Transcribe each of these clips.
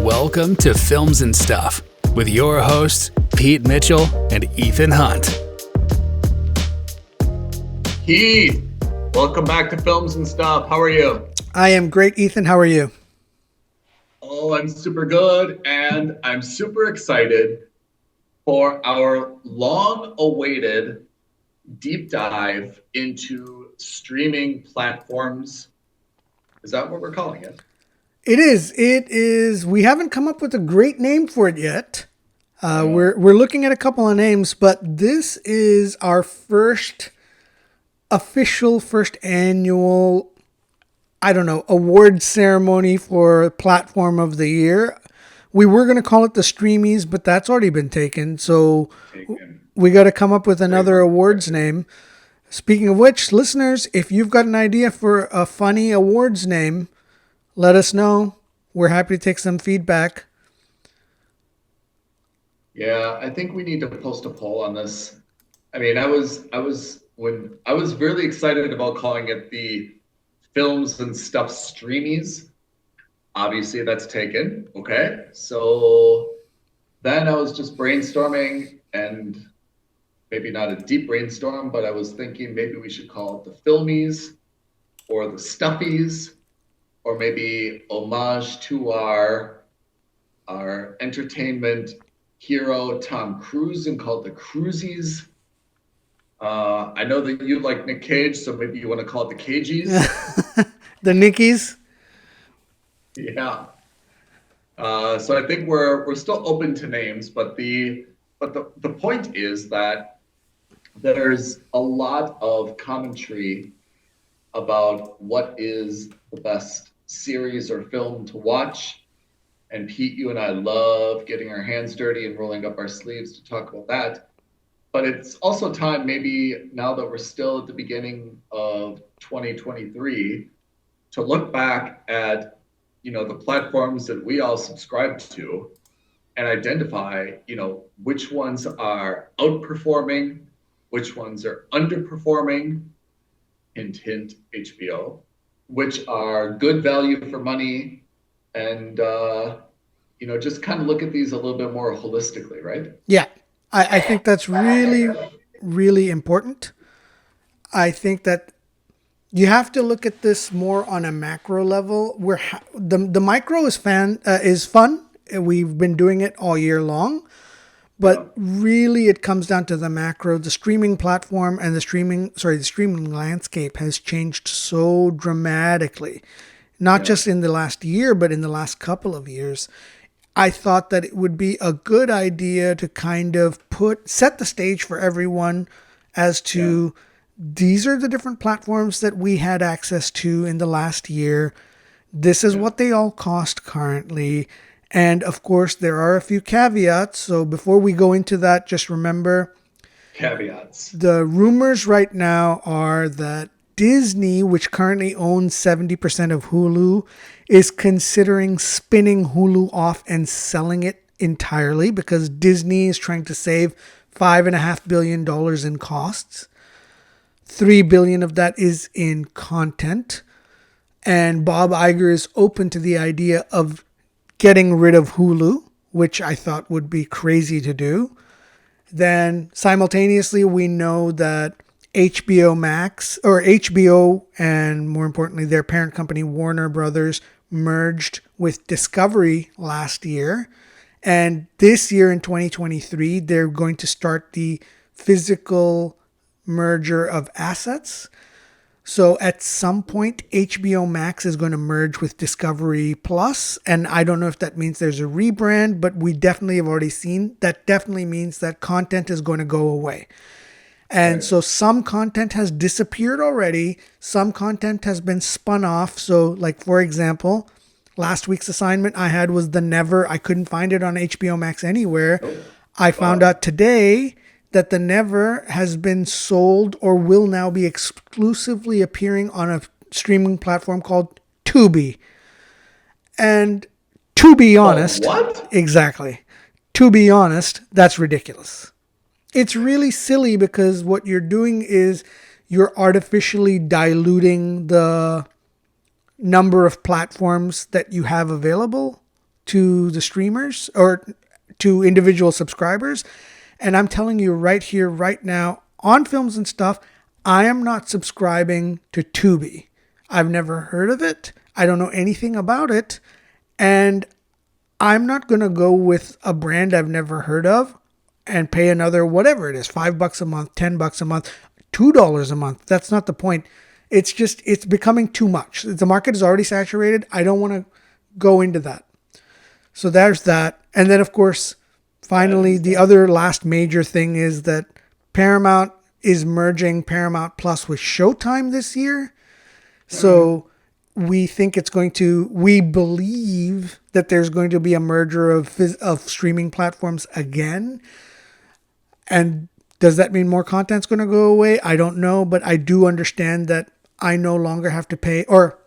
Welcome to Films and Stuff with your hosts, Pete Mitchell and Ethan Hunt. Pete, welcome back to Films and Stuff. How are you? I am great, Ethan. How are you? Oh, I'm super good, and I'm super excited for our long-awaited deep dive into streaming platforms. Is that what we're calling it? It is. We haven't come up with a great name for it yet. We're looking at a couple of names, but this is our first annual, award ceremony for Platform of the Year. We were going to call it the Streamies, but that's already been taken. So we got to come up with another awards name. Speaking of which, listeners, if you've got an idea for a funny awards name, let us know. We're happy to take some feedback. Yeah, I think we need to post a poll on this. I mean, I was really excited about calling it the Films and Stuff Streamies. Obviously, that's taken. Okay, so then I was just brainstorming, and maybe not a deep brainstorm, but I was thinking maybe we should call it the Filmies or the Stuffies, or maybe homage to our entertainment hero Tom Cruise and call it the Cruisies. I know that you like Nick Cage, so maybe you want to call it the Cagies. The Nickies. Yeah. So I think we're still open to names, but the point is that there's a lot of commentary about what is the best series or film to watch. And Pete, you and I love getting our hands dirty and rolling up our sleeves to talk about that. But it's also time, maybe now that we're still at the beginning of 2023, to look back at, the platforms that we all subscribe to and identify, which ones are outperforming, which ones are underperforming, hint, hint, HBO, which are good value for money, and, just kind of look at these a little bit more holistically, right? Yeah, I think that's really, really important. I think that you have to look at this more on a macro level. Where the micro is fun. We've been doing it all year long, but really it comes down to the macro. The streaming platform and the streaming landscape has changed so dramatically, not just in the last year, but in the last couple of years. I thought that it would be a good idea to kind of set the stage for everyone as to these are the different platforms that we had access to in the last year. This is what they all cost currently. And of course, there are a few caveats. So before we go into that, just remember caveats. The rumors right now are that Disney, which currently owns 70% of Hulu, is considering spinning Hulu off and selling it entirely because Disney is trying to save $5.5 billion in costs. $3 billion of that is in content. And Bob Iger is open to the idea of getting rid of Hulu, which I thought would be crazy to do. Then simultaneously, we know that HBO Max, or HBO, and more importantly, their parent company, Warner Brothers, merged with Discovery last year. And this year in 2023, they're going to start the physical merger of assets. So at some point, HBO Max is going to merge with Discovery Plus. And I don't know if that means there's a rebrand, but we definitely have already seen that definitely means that content is going to go away. And so some content has disappeared already. Some content has been spun off. So like, for example, last week's assignment I had was The Never. I couldn't find it on HBO Max anywhere. I found out today that The Never has been sold or will now be exclusively appearing on a streaming platform called Tubi. And to be honest... What? Exactly. To be honest, that's ridiculous. It's really silly because what you're doing is you're artificially diluting the number of platforms that you have available to the streamers or to individual subscribers. And I'm telling you right here, right now, on Films and Stuff, I am not subscribing to Tubi. I've never heard of it. I don't know anything about it. And I'm not going to go with a brand I've never heard of and pay another, whatever it is, $5 a month, $10 a month, $2 a month. That's not the point. It's just, it's becoming too much. The market is already saturated. I don't want to go into that. So there's that. And then, of course, finally, the other last major thing is that Paramount is merging Paramount Plus with Showtime this year. So we think we believe that there's going to be a merger of streaming platforms again. And does that mean more content's going to go away? I don't know, but I do understand that I no longer have to pay, or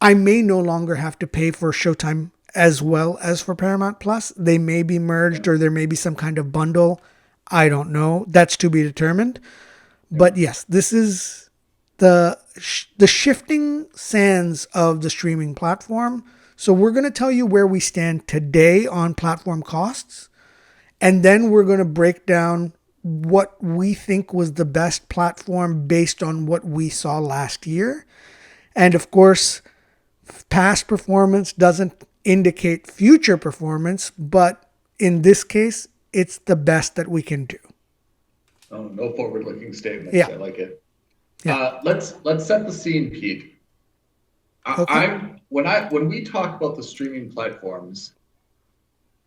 I may no longer have to pay for Showtime as well as for Paramount Plus. They may be merged, or there may be some kind of bundle. I don't know. That's to be determined. But yes, this is the shifting sands of the streaming platform. So we're going to tell you where we stand today on platform costs. And then we're going to break down what we think was the best platform based on what we saw last year. And of course, past performance doesn't indicate future performance, but in this case, it's the best that we can do. Oh, no forward-looking statements. Yeah. I like it. Yeah. Let's set the scene, Pete. Okay. When we talk about the streaming platforms,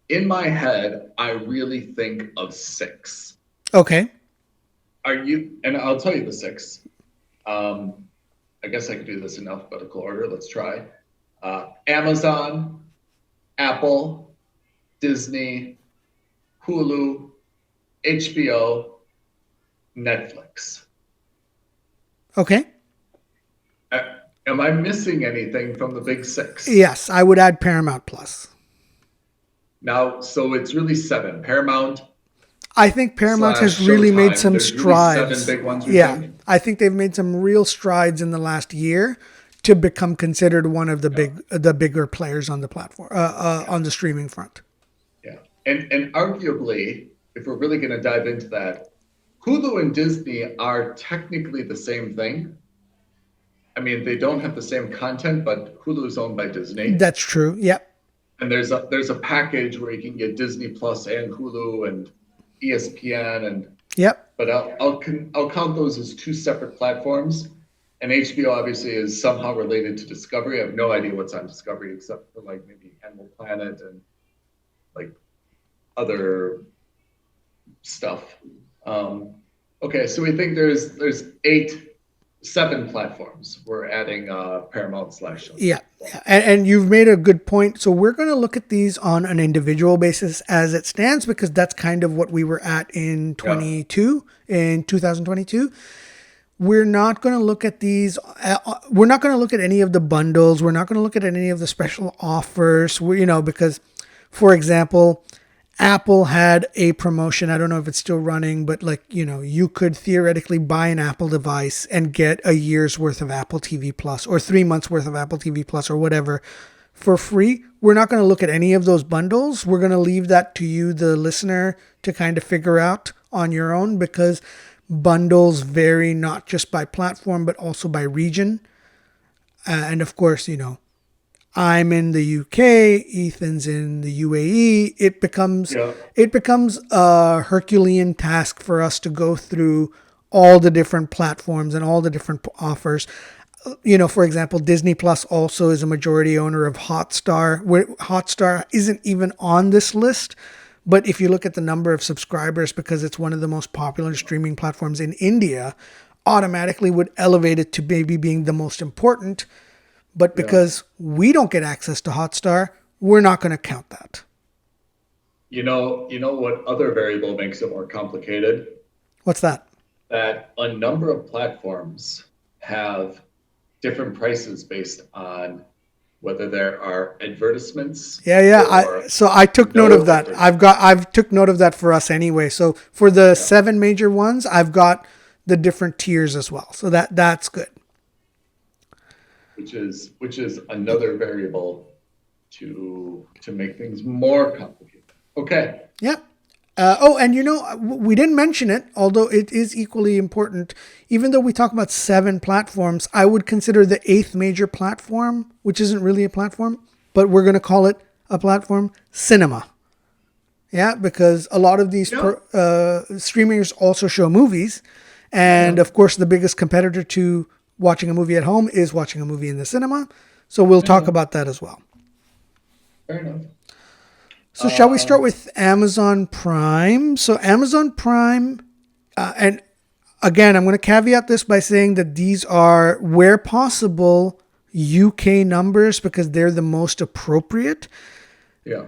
in my head, I really think of 6. Okay. And I'll tell you the 6. I guess I could do this in alphabetical order. Let's try. Amazon, Apple, Disney, Hulu, HBO, Netflix. Okay. Am I missing anything from the big 6? Yes, I would add Paramount Plus. Now, so it's really 7. Paramount. I think Paramount has really Showtime. made some There's strides. Really 7 big ones. Yeah, I think they've made some real strides in the last year to become considered one of the bigger players on the platform, on the streaming front. Yeah, and arguably, if we're really going to dive into that, Hulu and Disney are technically the same thing. I mean, they don't have the same content, but Hulu is owned by Disney. That's true. Yep. And there's a package where you can get Disney Plus and Hulu and ESPN and. Yep. But I'll count those as 2 separate platforms. And HBO obviously is somehow related to Discovery. I have no idea what's on Discovery except for like maybe Animal Planet and like other stuff. Okay, so we think there's 7 platforms. We're adding Paramount/Showtime. Yeah. And you've made a good point. So we're going to look at these on an individual basis as it stands, because that's kind of what we were at in 2022. We're not going to look at these. We're not going to look at any of the bundles. We're not going to look at any of the special offers. Because, for example, Apple had a promotion. I don't know if it's still running, but you could theoretically buy an Apple device and get a year's worth of Apple TV Plus or 3 months worth of Apple TV Plus or whatever for free. We're not going to look at any of those bundles. We're going to leave that to you, the listener, to kind of figure out on your own, because bundles vary not just by platform, but also by region. And of course, I'm in the UK, Ethan's in the UAE. It becomes a Herculean task for us to go through all the different platforms and all the different offers. For example, Disney Plus also is a majority owner of Hotstar, where Hotstar isn't even on this list. But if you look at the number of subscribers, because it's one of the most popular streaming platforms in India, automatically would elevate it to maybe being the most important. But because we don't get access to Hotstar, we're not going to count that. You know what other variable makes it more complicated? What's that? That a number of platforms have different prices based on whether there are advertisements. So I took note of that. I've took note of that for us anyway. So for the 7 major ones, I've got the different tiers as well. So that's good. Which is another variable to make things more complicated. Okay. Yep. And we didn't mention it, although it is equally important. Even though we talk about 7 platforms, I would consider the 8th major platform, which isn't really a platform, but we're going to call it a platform, cinema. Yeah, because a lot of these streamers also show movies. And of course, the biggest competitor to watching a movie at home is watching a movie in the cinema. So we'll talk about that as well. Fair enough. So shall we start with Amazon Prime? So Amazon Prime, and again, I'm going to caveat this by saying that these are, where possible, UK numbers because they're the most appropriate. Yeah.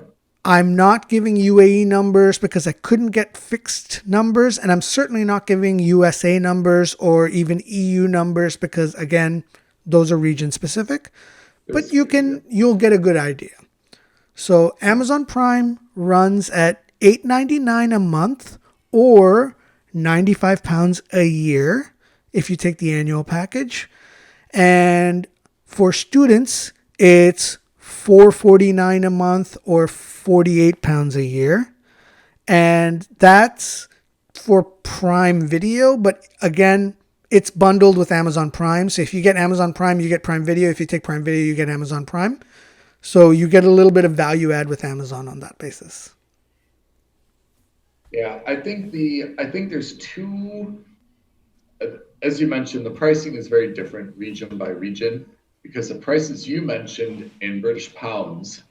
I'm not giving UAE numbers because I couldn't get fixed numbers, and I'm certainly not giving USA numbers or even EU numbers because, again, those are region specific. But you'll get a good idea. So Amazon Prime runs at $8.99 a month or £95 a year if you take the annual package. And for students, it's $4.49 a month or £48 a year. And that's for Prime Video. But again, it's bundled with Amazon Prime. So if you get Amazon Prime, you get Prime Video. If you take Prime Video, you get Amazon Prime. So you get a little bit of value add with Amazon on that basis. Yeah, I think there's two, as you mentioned, the pricing is very different region by region because the prices you mentioned in British pounds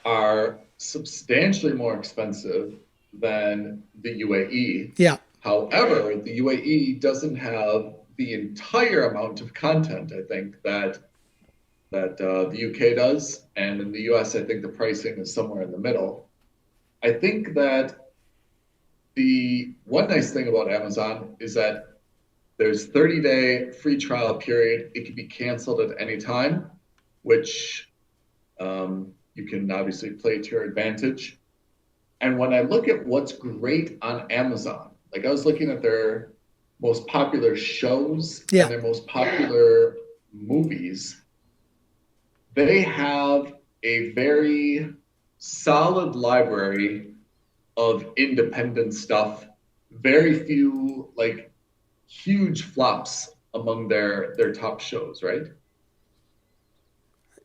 are substantially more expensive than the UAE. Yeah. However, the UAE doesn't have the entire amount of content, I think, that the UK does. And in the US, I think the pricing is somewhere in the middle. I think that the one nice thing about Amazon is that there's 30-day free trial period. It can be canceled at any time, which you can obviously play to your advantage. And when I look at what's great on Amazon, like I was looking at their most popular shows and their most popular movies, they have a very solid library of independent stuff. Very few like huge flops among their top shows, right?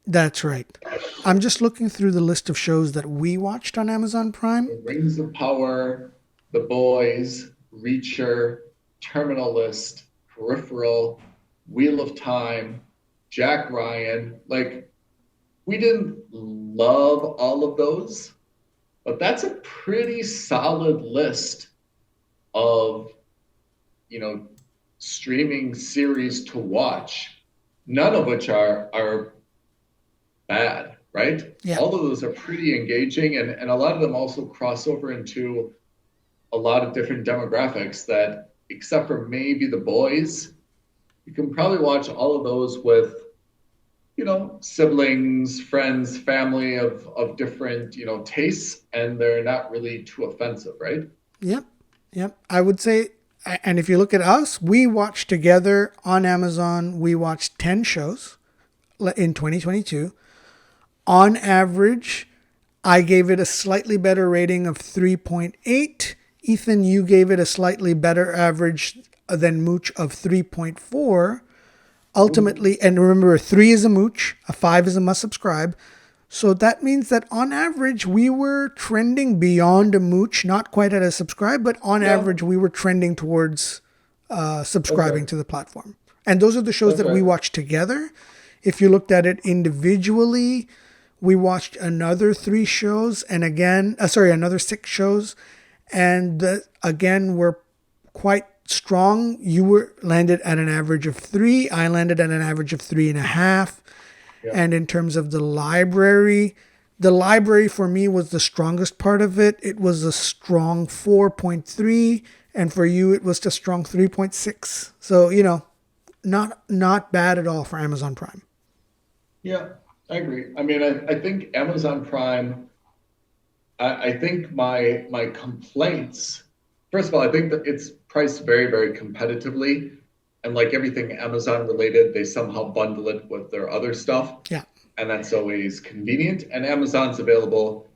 That's right. I'm just looking through the list of shows that we watched on Amazon Prime. The Rings of Power, The Boys, Reacher, Terminal List, Peripheral, Wheel of Time, Jack Ryan. Like, we didn't love all of those, but that's a pretty solid list of, streaming series to watch, none of which are bad, right? Yeah. All of those are pretty engaging, and a lot of them also cross over into a lot of different demographics that, except for maybe The Boys, you can probably watch all of those with siblings, friends, family of different, tastes, and they're not really too offensive, right? Yep. I would say, and if you look at us, we watched together on Amazon, we watched 10 shows in 2022. On average, I gave it a slightly better rating of 3.8. Ethan, you gave it a slightly better average than Mooch of 3.4. Ultimately, and remember, 3 is a Mooch, a 5 is a must subscribe. So that means that on average, we were trending beyond a Mooch, not quite at a subscribe, but on average, we were trending towards subscribing to the platform. And those are the shows that we watched together. If you looked at it individually, we watched another 3 shows and another 6 shows. And again, we're quite strong. You landed at an average of 3. I landed at an average of 3.5. Yeah. And in terms of the library for me was the strongest part of it. It was a strong 4.3, and for you it was a strong 3.6. So not bad at all for Amazon Prime. Yeah, I agree. I mean, I think Amazon Prime. I think my complaints. First of all, I think that it's priced very, very competitively. And like everything Amazon related, they somehow bundle it with their other stuff. Yeah. and that's always convenient. And Amazon's available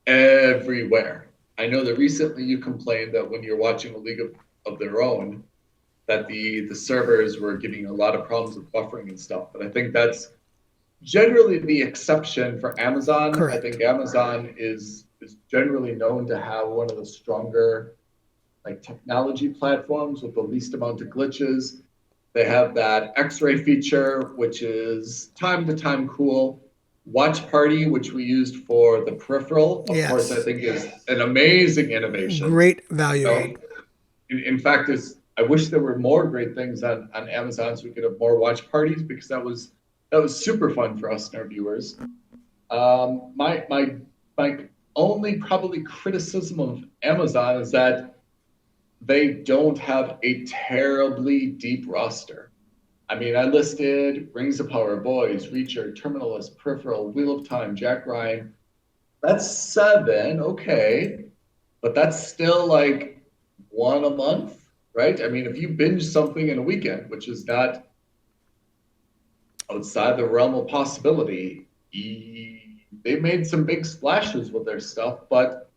everywhere. I know that recently you complained that when you're watching a League of Their Own, that the servers were giving a lot of problems with buffering and stuff. But I think that's generally the exception for Amazon. Correct. I think Amazon is generally known to have one of the stronger like technology platforms with the least amount of glitches. They have that X-ray feature, which is time to time cool. Watch Party, which we used for the peripheral, of course, I think is an amazing innovation. Great value. So, in fact, I wish there were more great things on Amazon so we could have more watch parties, because that was super fun for us and our viewers. My only probably criticism of Amazon is that they don't have a terribly deep roster. I mean, I listed Rings of Power, Boys, Reacher, Terminalist, Peripheral, Wheel of Time, Jack Ryan. That's 7, okay. But that's still like 1 a month, right? I mean, if you binge something in a weekend, which is not outside the realm of possibility, they made some big splashes with their stuff, but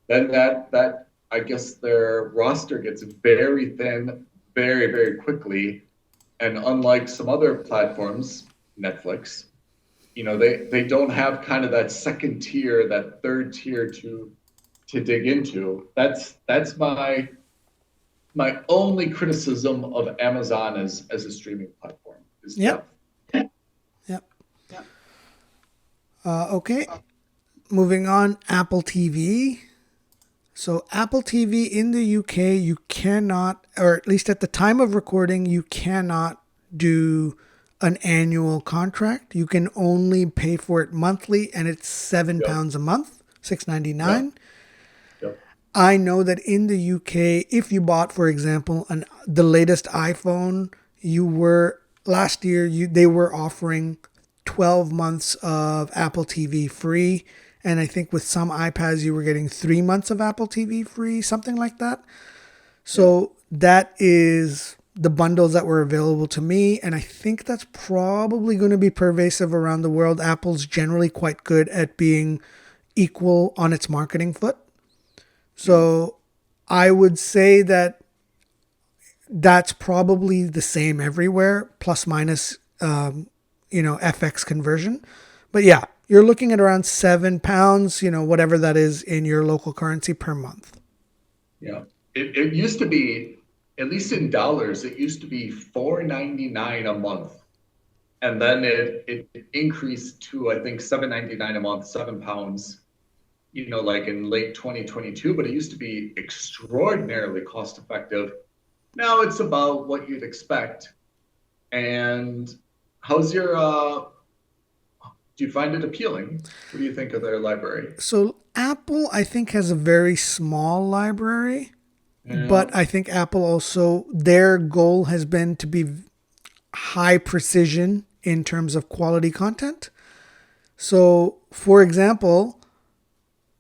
then that I guess their roster gets very thin very, very quickly. And unlike some other platforms, Netflix, they don't have kind of that second tier, that third tier to dig into. That's my only criticism of Amazon as a streaming platform. Yep. Okay. Moving on, Apple TV. So Apple TV in the UK, you cannot, or at least at the time of recording, you cannot do an annual contract. You can only pay for it monthly, and it's £7 a month, $6.99. Yep. I know that in the UK, if you bought, for example, the latest iPhone, last year they were offering 12 months of Apple TV free. And I think with some iPads, you were getting 3 months of Apple TV free, something like that. So that is the bundles that were available to me. And I think that's probably going to be pervasive around the world. Apple's generally quite good at being equal on its marketing foot. So I would say that's probably the same everywhere, plus minus, FX conversion. But yeah, you're looking at around £7, whatever that is in your local currency per month. Yeah. It used to be, at least in dollars, it used to be $4.99 a month. And then it increased to, I think, $7.99 a month, £7, like in late 2022. But it used to be extraordinarily cost effective. Now it's about what you'd expect. And how's your do you find it appealing? What do you think of their library? So Apple, I think, has a very small library, but I think Apple also, their goal has been to be high precision in terms of quality content. So, for example,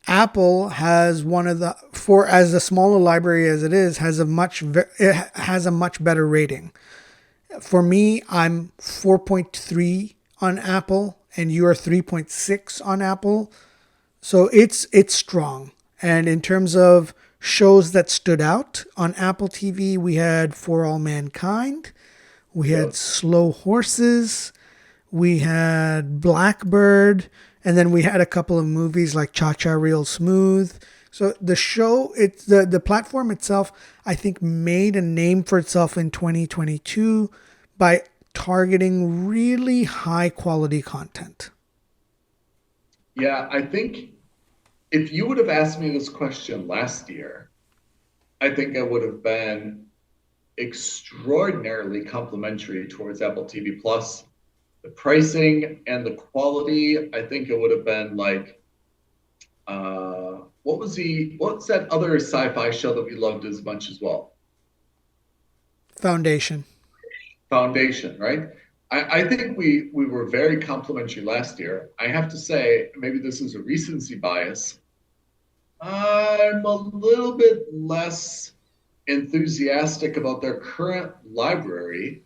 Apple has as a smaller library as it is, has a much better rating. For me, I'm 4.3 on Apple, and you're 3.6 on Apple. So it's strong. And in terms of shows that stood out on Apple TV, we had For All Mankind, we had Slow Horses, we had Blackbird, and then we had a couple of movies like Cha Cha Real Smooth. So the show, the platform itself, I think, made a name for itself in 2022 by targeting really high quality content. Yeah, I think if you would have asked me this question last year, I think I would have been extraordinarily complimentary towards Apple TV Plus. The pricing and the quality, I think it would have been like, what's that other sci-fi show that we loved as much as well? Foundation, right? I think we were very complimentary last year. I have to say, maybe this is a recency bias. I'm a little bit less enthusiastic about their current library.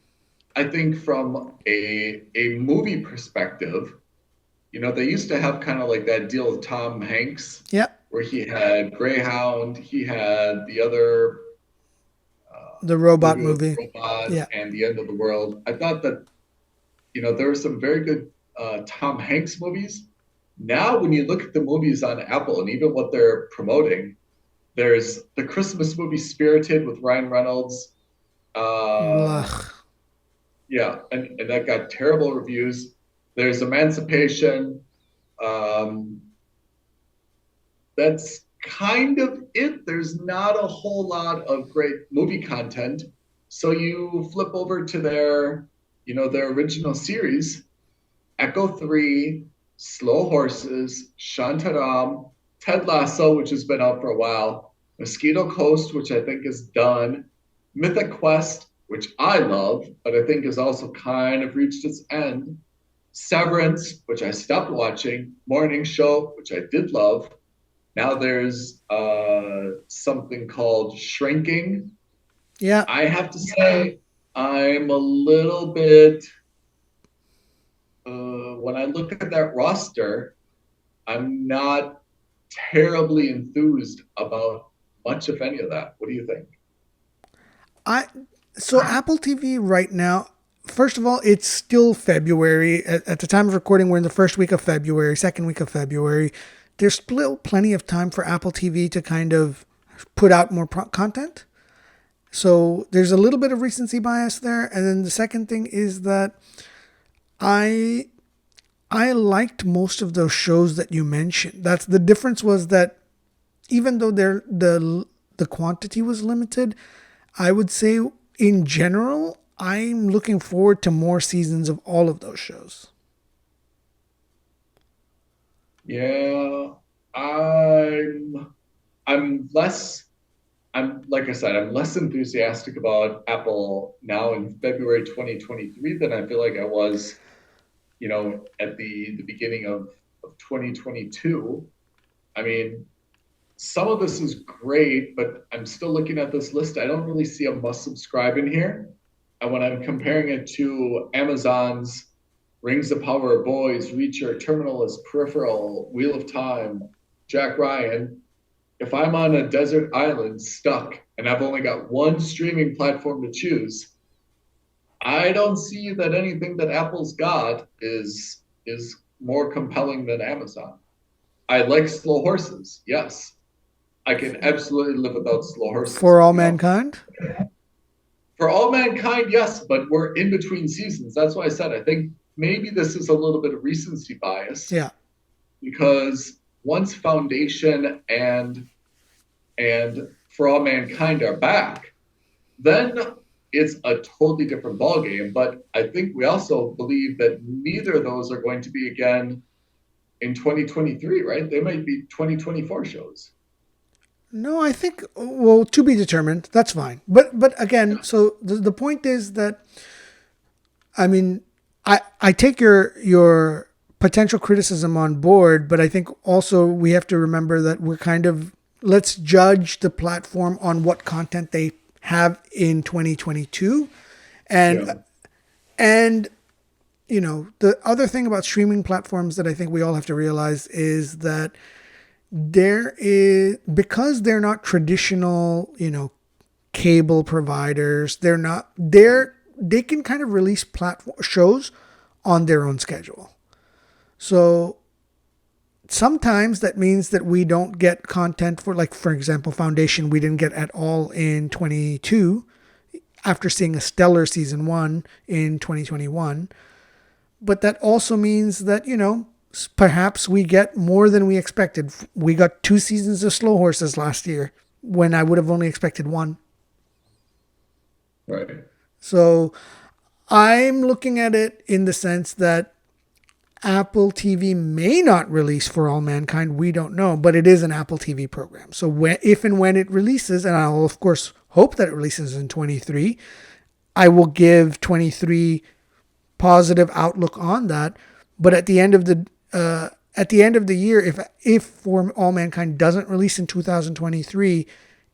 I think from a movie perspective, they used to have kind of like that deal with Tom Hanks, Yep. where he had Greyhound, he had the other The robot movie with movie. the robot Yeah. and the end of the world. I thought that there were some very good Tom Hanks movies. Now, when you look at the movies on Apple and even what they're promoting, there's the Christmas movie Spirited with Ryan Reynolds. Uh, Ugh. yeah, and that got terrible reviews. There's Emancipation. Um, that's kind of it. There's not a whole lot of great movie content. So you flip over to their original series, Echo 3, Slow Horses, Shantaram, Ted Lasso, which has been out for a while, Mosquito Coast, which I think is done, Mythic Quest, which I love, but I think has also kind of reached its end, Severance, which I stopped watching, Morning Show, which I did love. Now there's something called Shrinking. Yeah. I have to say, I'm a little bit when I look at that roster, I'm not terribly enthused about much, if any, of that. What do you think? So Apple TV right now, first of all, it's still February. At the time of recording, we're in the first week of February, second week of February. There's still plenty of time for Apple TV to kind of put out more content. So there's a little bit of recency bias there. And then the second thing is that I I liked most of those shows that you mentioned. That's the difference, was that even though the quantity was limited, I would say in general, I'm looking forward to more seasons of all of those shows. Yeah, I'm I'm less I'm like I said, I'm less enthusiastic about Apple now in February 2023 than I feel like I was, at the beginning of 2022. I mean, some of this is great, but I'm still looking at this list. I don't really see a must subscribe in here. And when I'm comparing it to Amazon's Rings of Power, Boys, Reacher, Terminalist, Peripheral, Wheel of Time, Jack Ryan, if I'm on a desert island stuck and I've only got one streaming platform to choose, I don't see that anything that Apple's got is more compelling than Amazon. I like Slow Horses, yes. I can absolutely live without Slow Horses. For All Mankind? For All Mankind, yes, but we're in between seasons. That's why I said I think maybe this is a little bit of recency bias. Yeah. Because once Foundation and For All Mankind are back, then it's a totally different ballgame. But I think we also believe that neither of those are going to be again in 2023, right? They might be 2024 shows. No, I think, well, to be determined. That's fine. But again, so the point is that, I mean, I take your potential criticism on board, but I think also we have to remember that we're kind of, let's judge the platform on what content they have in 2022. And Yeah. and the other thing about streaming platforms that I think we all have to realize is that there is, because they're not traditional, cable providers, they can kind of release platform shows on their own schedule. So sometimes that means that we don't get content for, like, for example, Foundation, we didn't get at all in 22 after seeing a stellar season 1 in 2021. But that also means that, perhaps we get more than we expected. We got 2 seasons of Slow Horses last year when I would have only expected 1. Right. So I'm looking at it in the sense that Apple TV may not release For All Mankind. We don't know, but it is an Apple TV program. So if and when it releases, and I'll of course hope that it releases in 23, I will give 23 positive outlook on that. But at the end of the year, if For All Mankind doesn't release in 2023,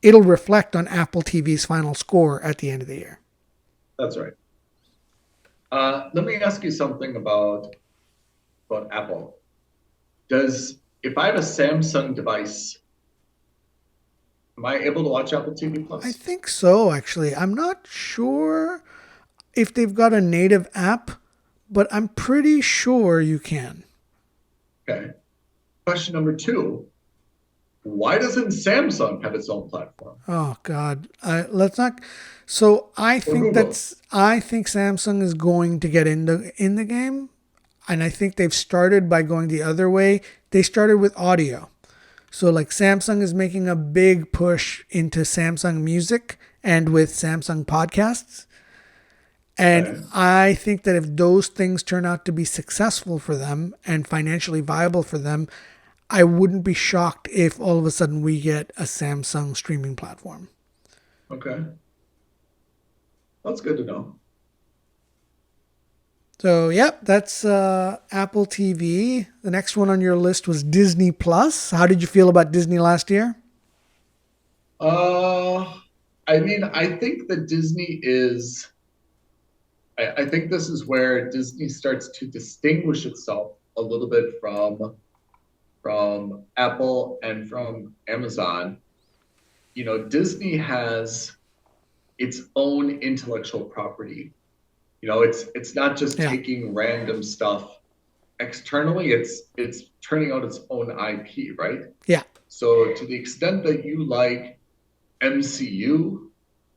it'll reflect on Apple TV's final score at the end of the year. That's right. Let me ask you something about Apple. if I have a Samsung device, am I able to watch Apple TV I Plus? think so, actually. I'm not sure if they've got a native app, but I'm pretty sure you can. Okay. Question number two. Why doesn't Samsung have its own platform? Oh God, let's not. So Or Google? I think Samsung is going to get in the game, and I think they've started by going the other way. They started with audio, so like Samsung is making a big push into Samsung Music and with Samsung Podcasts. And Okay. I think that if those things turn out to be successful for them and financially viable for them, I wouldn't be shocked if all of a sudden we get a Samsung streaming platform. Okay. That's good to know. So, yep, that's Apple TV. The next one on your list was Disney Plus. How did you feel about Disney last year? Uh, I mean, I think that Disney is, I think this is where Disney starts to distinguish itself a little bit from Apple and from Amazon. You know, Disney has its own intellectual property. You know, it's not just Yeah, taking random stuff externally, it's turning out its own IP, right? yeah, So to the extent that you like MCU,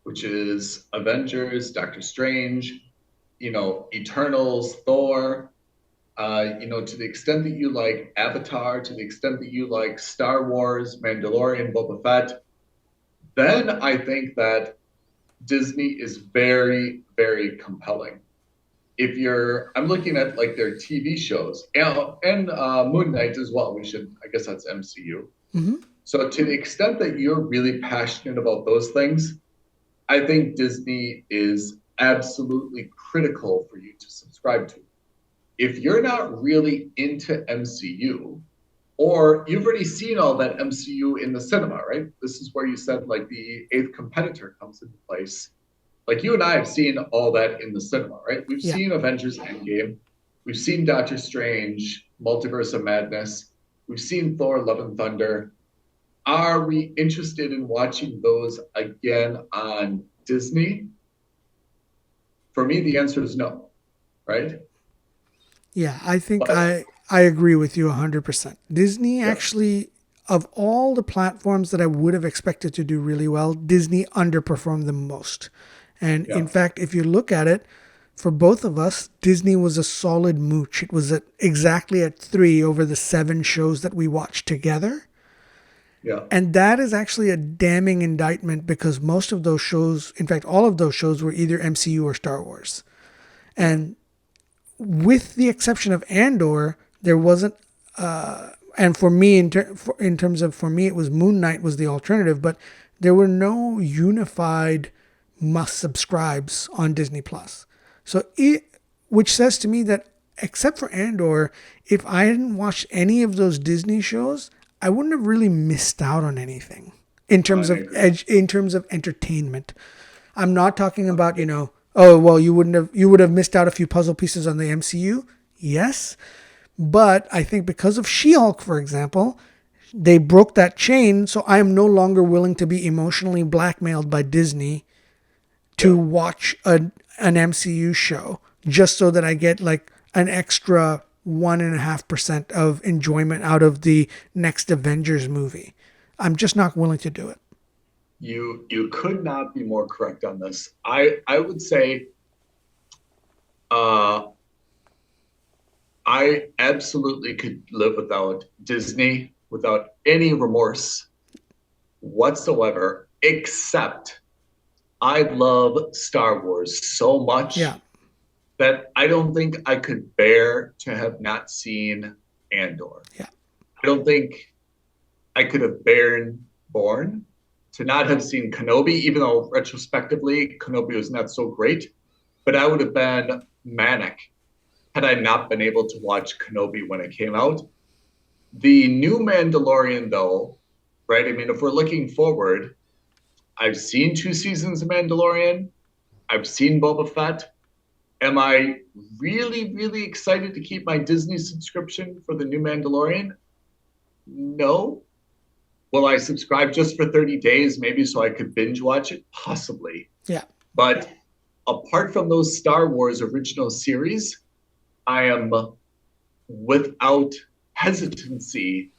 which is Avengers, Doctor Strange, you know, Eternals, Thor, you know, to the extent that you like Avatar, to the extent that you like Star Wars, Mandalorian, Boba Fett, then I think that Disney is very, very compelling. If you're, I'm looking at like their TV shows and Moon Knight as well. We should, I guess that's MCU. hmm So to the extent that you're really passionate about those things, I think Disney is absolutely critical for you to subscribe to. If you're not really into MCU, or you've already seen all that MCU in the cinema, right? This is where you said like the eighth competitor comes into place. Like you and I have seen all that in the cinema, right? We've yeah. seen Avengers Endgame, we've seen Doctor Strange, Multiverse of Madness, we've seen Thor: Love and Thunder. Are we interested in watching those again on Disney? For me, the answer is no, right? Yeah, I think But I agree with you 100%. Disney yeah, actually, of all the platforms that I would have expected to do really well, Disney underperformed the most. And in yeah, fact, if you look at it, for both of us, Disney was a solid mooch. It was exactly at 3 over the 7 shows that we watched together. yeah. And that is actually a damning indictment because most of those shows, in fact, all of those shows were either MCU or Star Wars. Yeah. And with the exception of Andor, there wasn't. And for me, in terms of for me, it was Moon Knight was the alternative, but there were no unified must subscribes on Disney Plus. So which says to me that except for Andor, if I hadn't watched any of those Disney shows, I wouldn't have really missed out on anything in I terms of agree. in terms of entertainment. I'm not talking about, oh well, you would have missed out a few puzzle pieces on the MCU. Yes, but I think because of She-Hulk, for example, they broke that chain, so I am no longer willing to be emotionally blackmailed by Disney to Yeah. watch an MCU show just so that I get like an extra 1.5% of enjoyment out of the next Avengers movie. I'm just not willing to do it. You could not be more correct on this. I would say uh, I absolutely could live without Disney without any remorse whatsoever, except I love Star Wars so much Yeah, that I don't think I could bear to have not seen Andor. yeah, I don't think I could have borne to not have seen Kenobi, even though retrospectively Kenobi was not so great. But I would have been manic had I not been able to watch Kenobi when it came out. The new Mandalorian, though, right? I mean, if we're looking forward, I've seen 2 seasons of Mandalorian. I've seen Boba Fett. Am I really, really excited to keep my Disney subscription for the new Mandalorian? No. Will I subscribe just for 30 days, maybe so I could binge watch it? Possibly. Yeah. But apart from those Star Wars original series, I am without hesitancy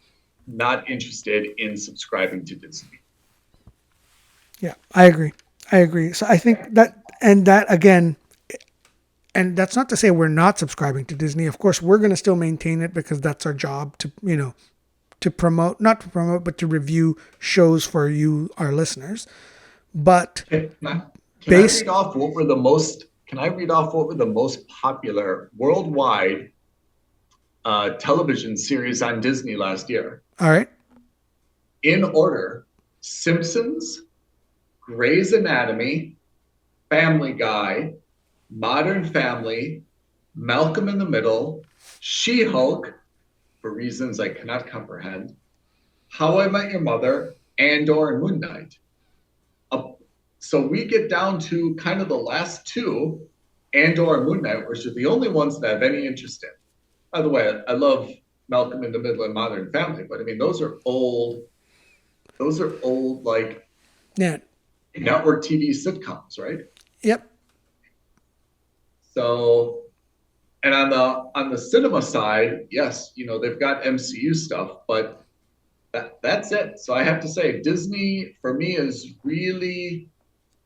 not interested in subscribing to Disney. Yeah, I agree. So I think that again, and that's not to say we're not subscribing to Disney. Of course, we're going to still maintain it because that's our job to, to promote, not to promote, but to review shows for you, our listeners. But Can I read off what were the most? Can I read off what were the most popular worldwide television series on Disney last year? All right. In order: Simpsons, Grey's Anatomy, Family Guy, Modern Family, Malcolm in the Middle, She-Hulk, for reasons I cannot comprehend, How I Met Your Mother, Andor, and Moon Knight. So we get down to kind of the last two, Andor and Moon Knight, which are the only ones that I have any interest in. By the way, I love Malcolm in the Middle and Modern Family, but I mean, those are old, like network TV sitcoms, right? Yep. So, and on the cinema side, yes, they've got MCU stuff, but that's it. So I have to say, Disney for me is really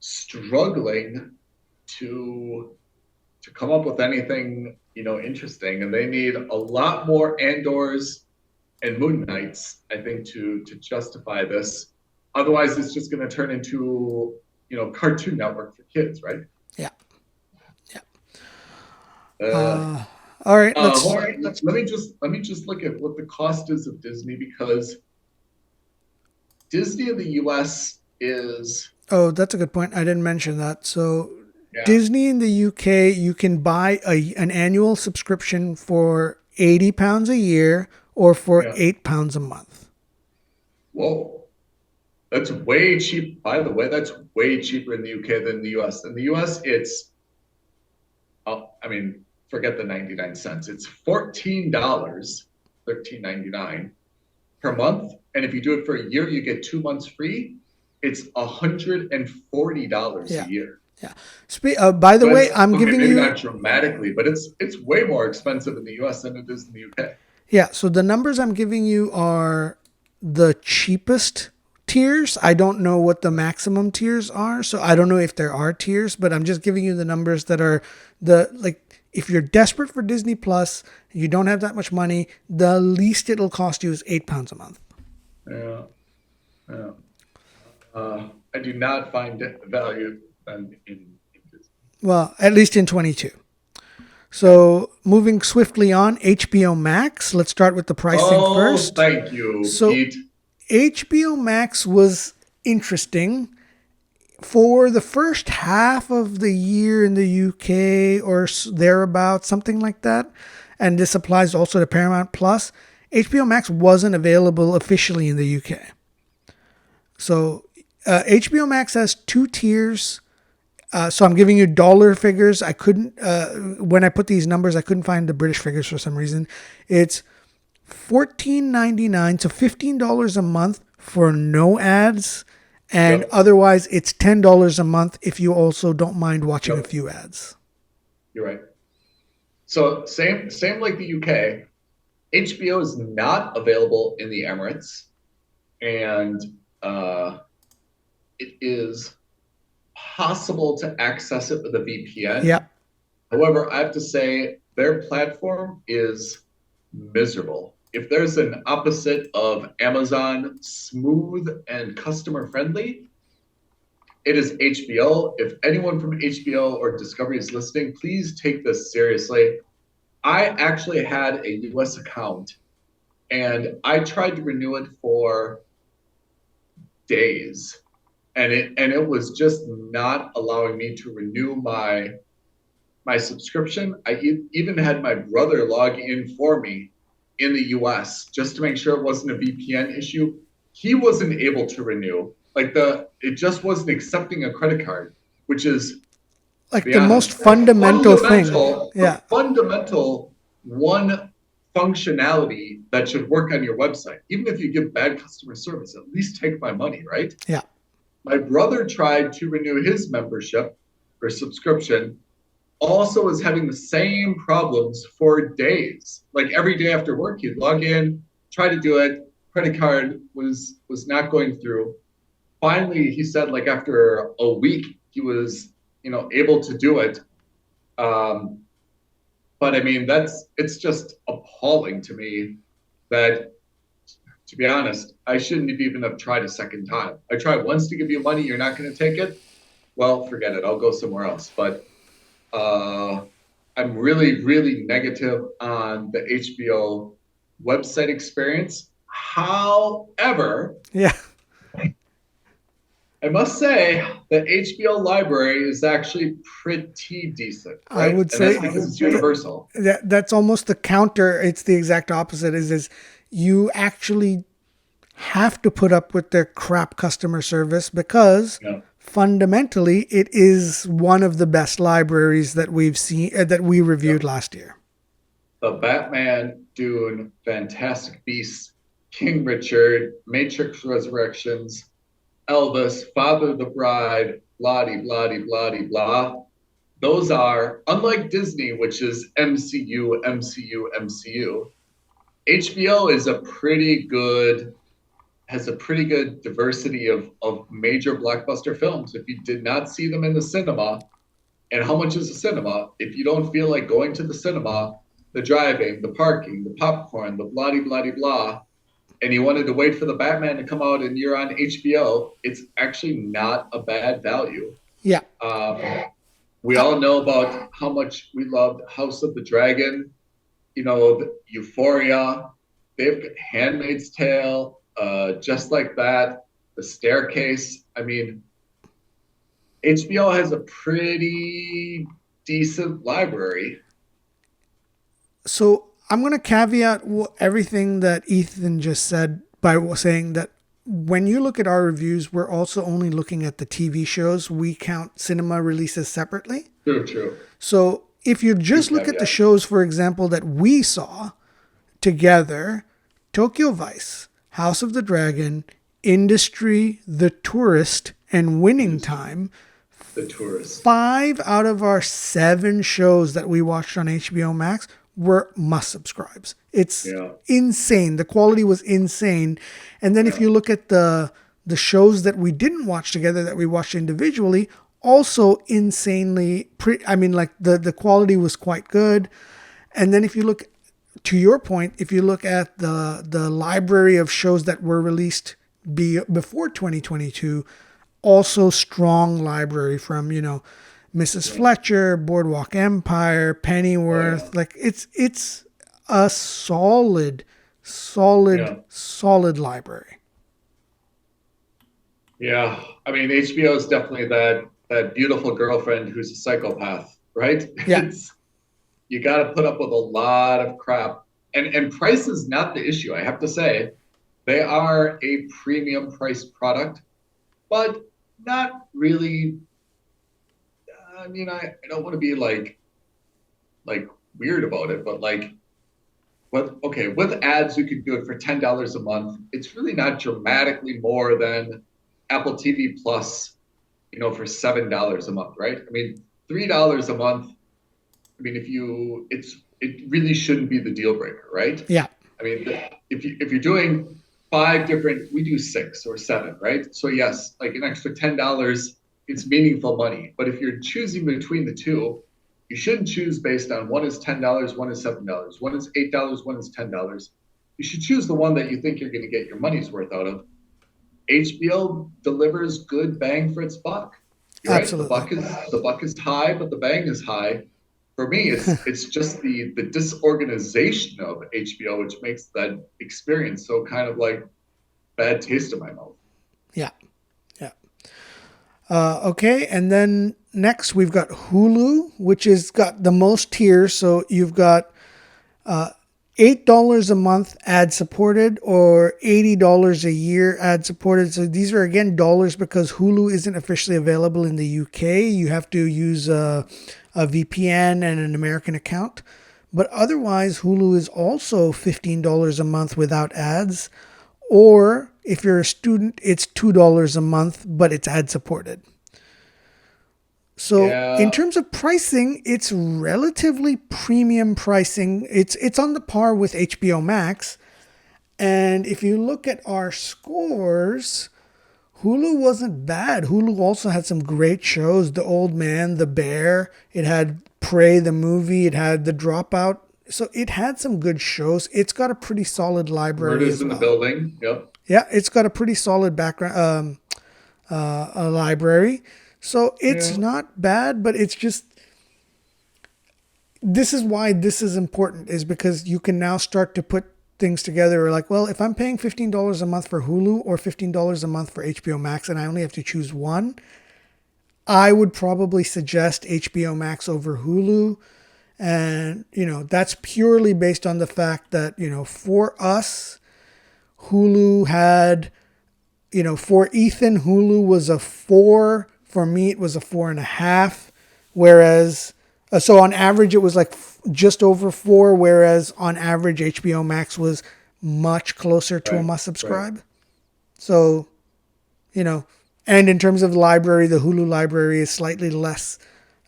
struggling to come up with anything interesting, and they need a lot more Andors and Moon Knights, I think, to justify this. Otherwise, it's just going to turn into Cartoon Network for kids, right? Yeah. All right. Let me just look at what the cost is of Disney, because Disney in the US is. Oh, that's a good point. I didn't mention that. So Disney in the UK, you can buy an annual subscription for £80 a year or for £8 a month. Whoa. That's way cheap. By the way, that's way cheaper in the UK than the US. In the US, it's, forget the 99 cents. It's $14, $13.99 per month. And if you do it for a year, you get 2 months free. It's $140 a year. Yeah. By the way, I'm giving you, not dramatically, but it's way more expensive in the US than it is in the UK. Yeah. So the numbers I'm giving you are the cheapest tiers. I don't know what the maximum tiers are, so I don't know if there are tiers, but I'm just giving you the numbers that are if you're desperate for Disney Plus, you don't have that much money, the least it'll cost you is £8 a month. Yeah. I do not find value in Disney. Well, at least in 22. So moving swiftly on, HBO Max. Let's start with the pricing first. Thank you, Pete. HBO Max was interesting. For the first half of the year in the UK or thereabouts, something like that, and this applies also to Paramount Plus, HBO Max wasn't available officially in the UK. So HBO Max has 2 tiers. So I'm giving you dollar figures. I couldn't, when I put these numbers, I couldn't find the British figures for some reason. It's $14.99, so $15 a month for no ads. And otherwise, it's $10 a month if you also don't mind watching a few ads. You're right. So same like the UK. HBO is not available in the Emirates, and it is possible to access it with a VPN. Yeah. However, I have to say their platform is miserable. If there's an opposite of Amazon, smooth and customer friendly, it is HBO. If anyone from HBO or Discovery is listening, please take this seriously. I actually had a US account, and I tried to renew it for days, and it was just not allowing me to renew my subscription. I even had my brother log in for me in the US just to make sure it wasn't a VPN issue. He wasn't able to renew. It just wasn't accepting a credit card, which is the most fundamental thing. The fundamental one functionality that should work on your website. Even if you give bad customer service, at least take my money, right? Yeah. My brother tried to renew his membership or subscription, also was having the same problems for days. Like every day after work, he'd log in, try to do it. Credit card was not going through. Finally, he said like after a week, he was, able to do it. But I mean, it's just appalling to me that, to be honest, I shouldn't even have tried a second time. I tried once to give you money, you're not going to take it. Well, forget it. I'll go somewhere else. But I'm really, really negative on the HBO website experience. However, yeah, I must say the HBO library is actually pretty decent. Right? I would say and that's because it's universal. That's almost the counter. It's the exact opposite. Is you actually have to put up with their crap customer service because fundamentally it is one of the best libraries that we've seen that we reviewed last year. The Batman, Dune, Fantastic Beasts, King Richard, Matrix Resurrections, Elvis, Father of the Bride, blah. Those are, unlike Disney, which is MCU, HBO is has a pretty good diversity of major blockbuster films. If you did not see them in the cinema, and how much is a cinema? If you don't feel like going to the cinema, the driving, the parking, the popcorn, the blah, and you wanted to wait for the Batman to come out and you're on HBO, it's actually not a bad value. Yeah. We all know about how much we loved House of the Dragon, Euphoria, they've got Handmaid's Tale, Just Like That, The Staircase. I mean, HBO has a pretty decent library. So I'm going to caveat everything that Ethan just said by saying that when you look at our reviews, we're also only looking at the TV shows. We count cinema releases separately. True. So if you just look at the shows, for example, that we saw together, Tokyo Vice, House of the Dragon, Industry, The Tourist, and Winning Time, The Tourist. 5 out of our 7 shows that we watched on HBO Max were must subscribes. It's insane. The quality was insane. And then if you look at the shows that we didn't watch together, that we watched individually, also insanely the quality was quite good. And then if you look, to your point, if you look at the library of shows that were released before 2022, also strong library from, Mrs. Fletcher, Boardwalk Empire, Pennyworth. Like it's a solid library. Yeah. I mean, HBO is definitely that beautiful girlfriend who's a psychopath, right? Yeah. You got to put up with a lot of crap. And price is not the issue, I have to say. They are a premium priced product, but not really. I mean, I don't want to be like weird about it, but with ads, you could do it for $10 a month. It's really not dramatically more than Apple TV Plus, for $7 a month, right? I mean, $3 a month. I mean, it really shouldn't be the deal breaker, right? Yeah. I mean, if you're doing 5 different, we do 6 or 7, right? So yes, like an extra $10, it's meaningful money. But if you're choosing between the two, you shouldn't choose based on one is $10, one is $7, one is $8, one is $10. You should choose the one that you think you're going to get your money's worth out of. HBO delivers good bang for its buck. Right? Absolutely. The buck is high, but the bang is high. For me, it's just the disorganization of HBO, which makes that experience so kind of like bad taste in my mouth. Yeah. Okay, and then next we've got Hulu, which has got the most tiers. So you've got $8 a month ad supported or $80 a year ad supported. So these are again dollars because Hulu isn't officially available in the UK. You have to use a VPN and an American account. But otherwise, Hulu is also $15 a month without ads. Or if you're a student, it's $2 a month, but it's ad supported. So in Yeah, terms of pricing, it's relatively premium pricing. It's on the par with HBO Max. And if you look at our scores, Hulu wasn't bad. Hulu also had some great shows. The Old Man, The Bear. It had Prey, the movie. It had The Dropout. So it had some good shows. It's got a pretty solid library Murders as in the well. Building. Yep. Yeah, it's got a pretty solid background a library. So it's Yeah. not bad, but it's just this is why this is important is because you can now start to put things together like, well, if I'm paying $15 a month for Hulu or $15 a month for HBO Max and I only have to choose one, I would probably suggest HBO Max over Hulu. And, that's purely based on the fact that, for us, Hulu had, for Ethan, Hulu was a 4. For me, it was a 4.5. Whereas, so on average, it was like just over 4. Whereas on average, HBO Max was much closer to a Right. must Right. subscribe. So, you know, and in terms of library, the Hulu library is slightly less,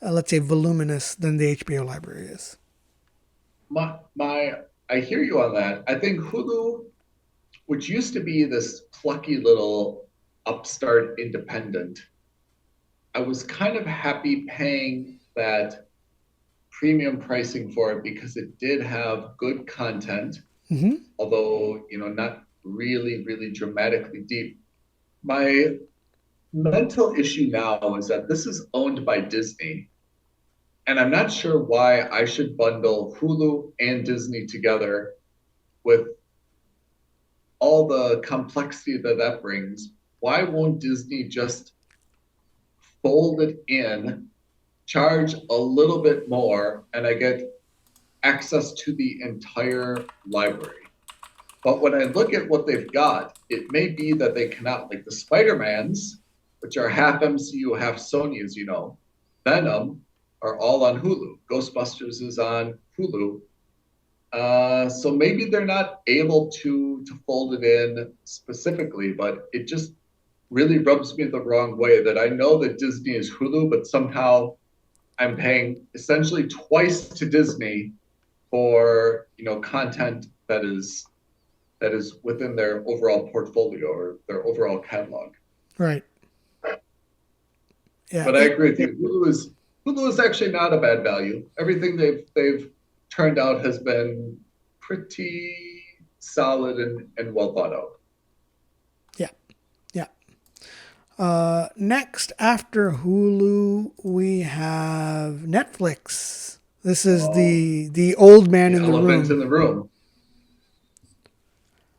let's say, voluminous than the HBO library is. My, I hear you on that. I think Hulu, which used to be this plucky little upstart independent, I was kind of happy paying that premium pricing for it because it did have good content, Hmm. although, not really, really dramatically deep. My mental issue now is that this is owned by Disney, and I'm not sure why I should bundle Hulu and Disney together with all the complexity that that brings. Why won't Disney just fold it in, charge a little bit more, and I get access to the entire library? But when I look at what they've got, it may be that they cannot, like the Spider-Mans, which are half MCU, half Sony, as you know, Venom are all on Hulu. Ghostbusters is on Hulu. So maybe they're not able to fold it in specifically, but it just really rubs me the wrong way that I know that Disney is Hulu, but somehow I'm paying essentially twice to Disney for content that is within their overall portfolio or their overall catalog. Right. Yeah. But I agree with you. Hulu is actually not a bad value. Everything they've turned out has been pretty solid and well thought out. Yeah. Yeah. Next, after Hulu, we have Netflix. This is Oh, the old man the in the elephant in room. the room,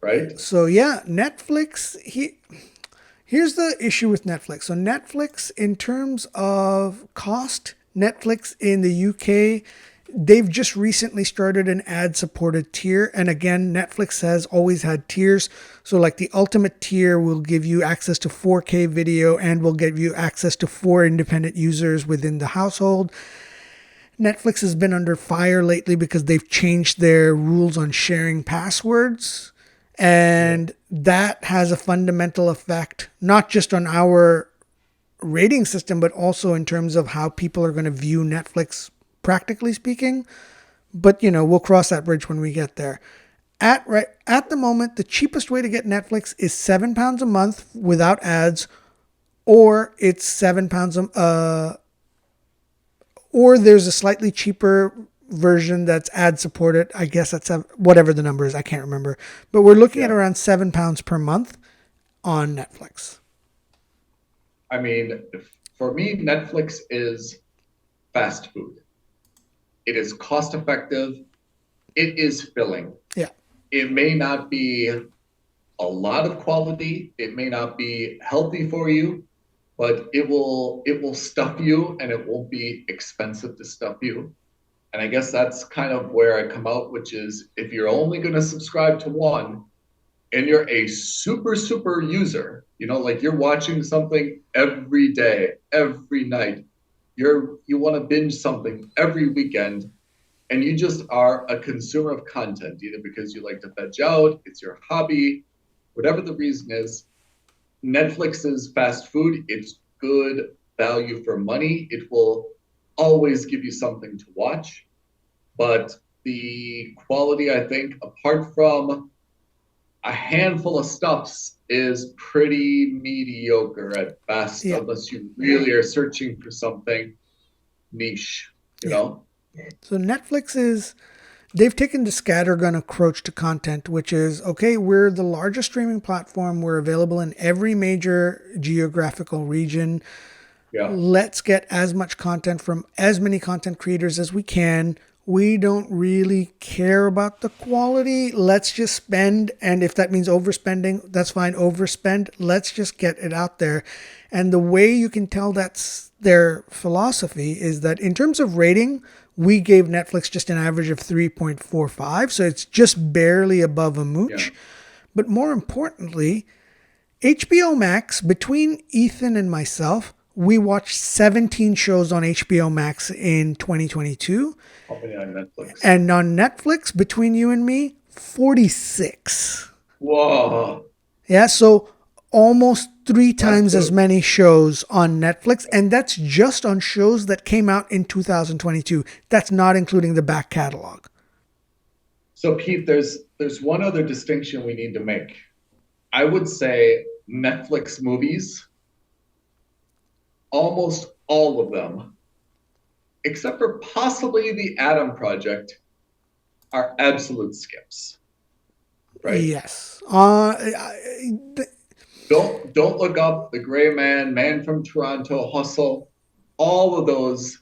right? So yeah, Netflix. Here's the issue with Netflix. So Netflix, in terms of cost, Netflix in the UK, they've just recently started an ad-supported tier. And again, Netflix has always had tiers. So like the ultimate tier will give you access to 4K video and will give you access to 4 independent users within the household. Netflix has been under fire lately because they've changed their rules on sharing passwords. Yeah. And that has a fundamental effect, not just on our rating system, but also in terms of how people are going to view Netflix, practically speaking. But, we'll cross that bridge when we get there. At the moment, the cheapest way to get Netflix is £7 a month without ads, or it's £7 or there's a slightly cheaper version that's ad supported. I guess that's whatever the number is. I can't remember. But we're looking at Yeah. around £7 per month on Netflix. I mean, for me, Netflix is fast food. It is cost effective. It is filling. Yeah. It may not be a lot of quality. It may not be healthy for you, but it will stuff you and it won't be expensive to stuff you. And I guess that's kind of where I come out, which is if you're only going to subscribe to one and you're a super, super user, like you're watching something every day, every night, you want to binge something every weekend, and you just are a consumer of content, either because you like to veg out, it's your hobby, whatever the reason is, Netflix is fast food. It's good value for money. It will always give you something to watch. But the quality, I think, apart from a handful of stuffs, is pretty mediocre at best, Yeah. unless you really are searching for something niche, you know? So they've taken the scattergun approach to content, which is, okay, we're the largest streaming platform. We're available in every major geographical region. Yeah. Let's get as much content from as many content creators as we can. We don't really care about the quality. Let's just spend. And if that means overspending, that's fine. Overspend. Let's just get it out there. And the way you can tell that's their philosophy is that in terms of rating, we gave Netflix just an average of 3.45. So it's just barely above a mooch. Yeah. But more importantly, HBO Max, between Ethan and myself, we watched 17 shows on HBO Max in 2022. On Netflix. And on Netflix, between you and me, 46. Whoa. Yeah, so almost 3 times as many shows on Netflix. And that's just on shows that came out in 2022. That's not including the back catalog. So, Pete, there's one other distinction we need to make. I would say Netflix movies, almost all of them, except for possibly the Adam Project, are absolute skips. Right? Yes. Don't look up The Gray Man, Man from Toronto, Hustle. All of those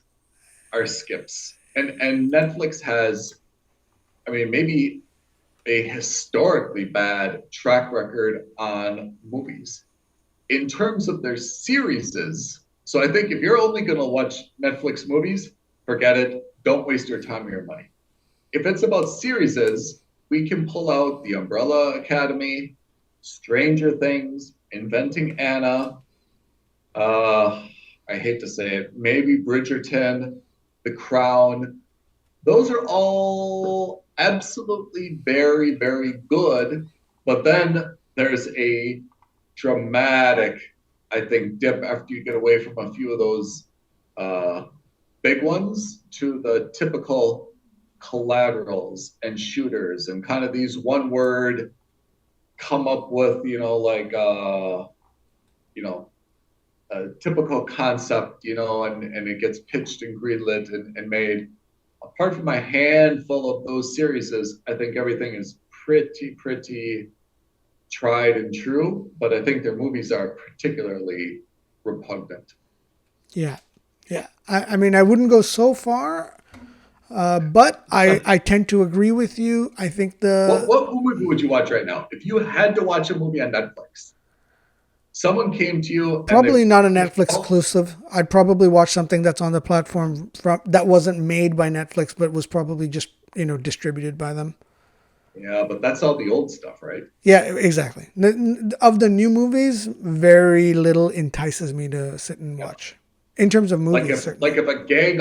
are skips. And Netflix has, I mean, maybe a historically bad track record on movies. In terms of their series, so I think if you're only going to watch Netflix movies, forget it. Don't waste your time or your money. If it's about series, we can pull out The Umbrella Academy, Stranger Things, Inventing Anna, I hate to say it, maybe Bridgerton, The Crown. Those are all absolutely very, very good. But then there's a dramatic, I think, dip after you get away from a few of those big ones to the typical Collaterals and Shooters and kind of these one word come up with, a typical concept, and it gets pitched and greenlit and made. Apart from a handful of those series, I think everything is pretty tried and true, but I think their movies are particularly repugnant. Yeah. I mean, I wouldn't go so far, but I tend to agree with you. I think What movie would you watch right now? If you had to watch a movie on Netflix, someone came to you. Probably not a Netflix exclusive. I'd probably watch something that's on the platform that wasn't made by Netflix, but was probably just, distributed by them. Yeah, but that's all the old stuff, right? Yeah, exactly. Of the new movies, very little entices me to sit and watch. In terms of movies, like if a gang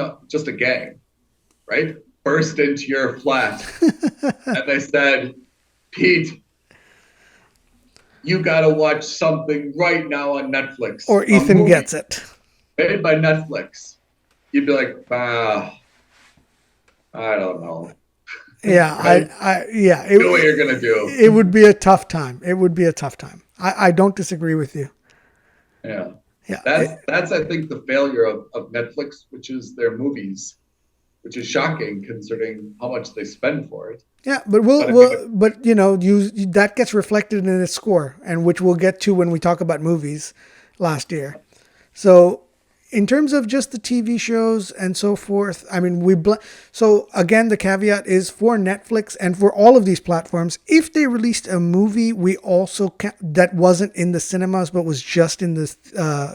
of just a gang, right, burst into your flat and they said, Pete, you got to watch something right now on Netflix. Or Ethan gets it. Made by Netflix. You'd be like, I don't know. Yeah, right? Do what you're going to do. It would be a tough time. I don't disagree with you. Yeah. Yeah. That's I think the failure of Netflix, which is their movies, which is shocking considering how much they spend for it. Yeah, but that gets reflected in its score, and which we'll get to when we talk about movies last year. So, in terms of just the TV shows and so forth, I mean, so again, the caveat is for Netflix and for all of these platforms, if they released a movie, we also that wasn't in the cinemas but was just in the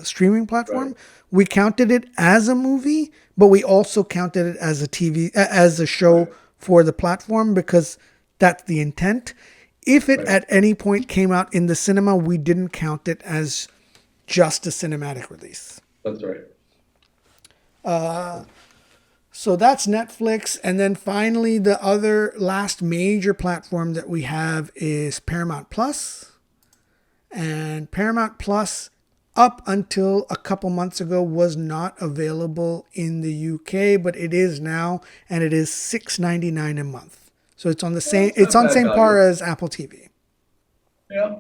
streaming platform, right, we counted it as a movie, but we also counted it as a show, right, for the platform, because that's the intent. If it, right, at any point came out in the cinema, we didn't count it as just a cinematic release. That's right. So that's Netflix. And then finally, the other last major platform that we have is Paramount Plus. And Paramount Plus, up until a couple months ago, was not available in the UK, but it is now, and it is $6.99 a month. So it's on the same. It's It's on not the bad same par value. as Apple TV. Yeah.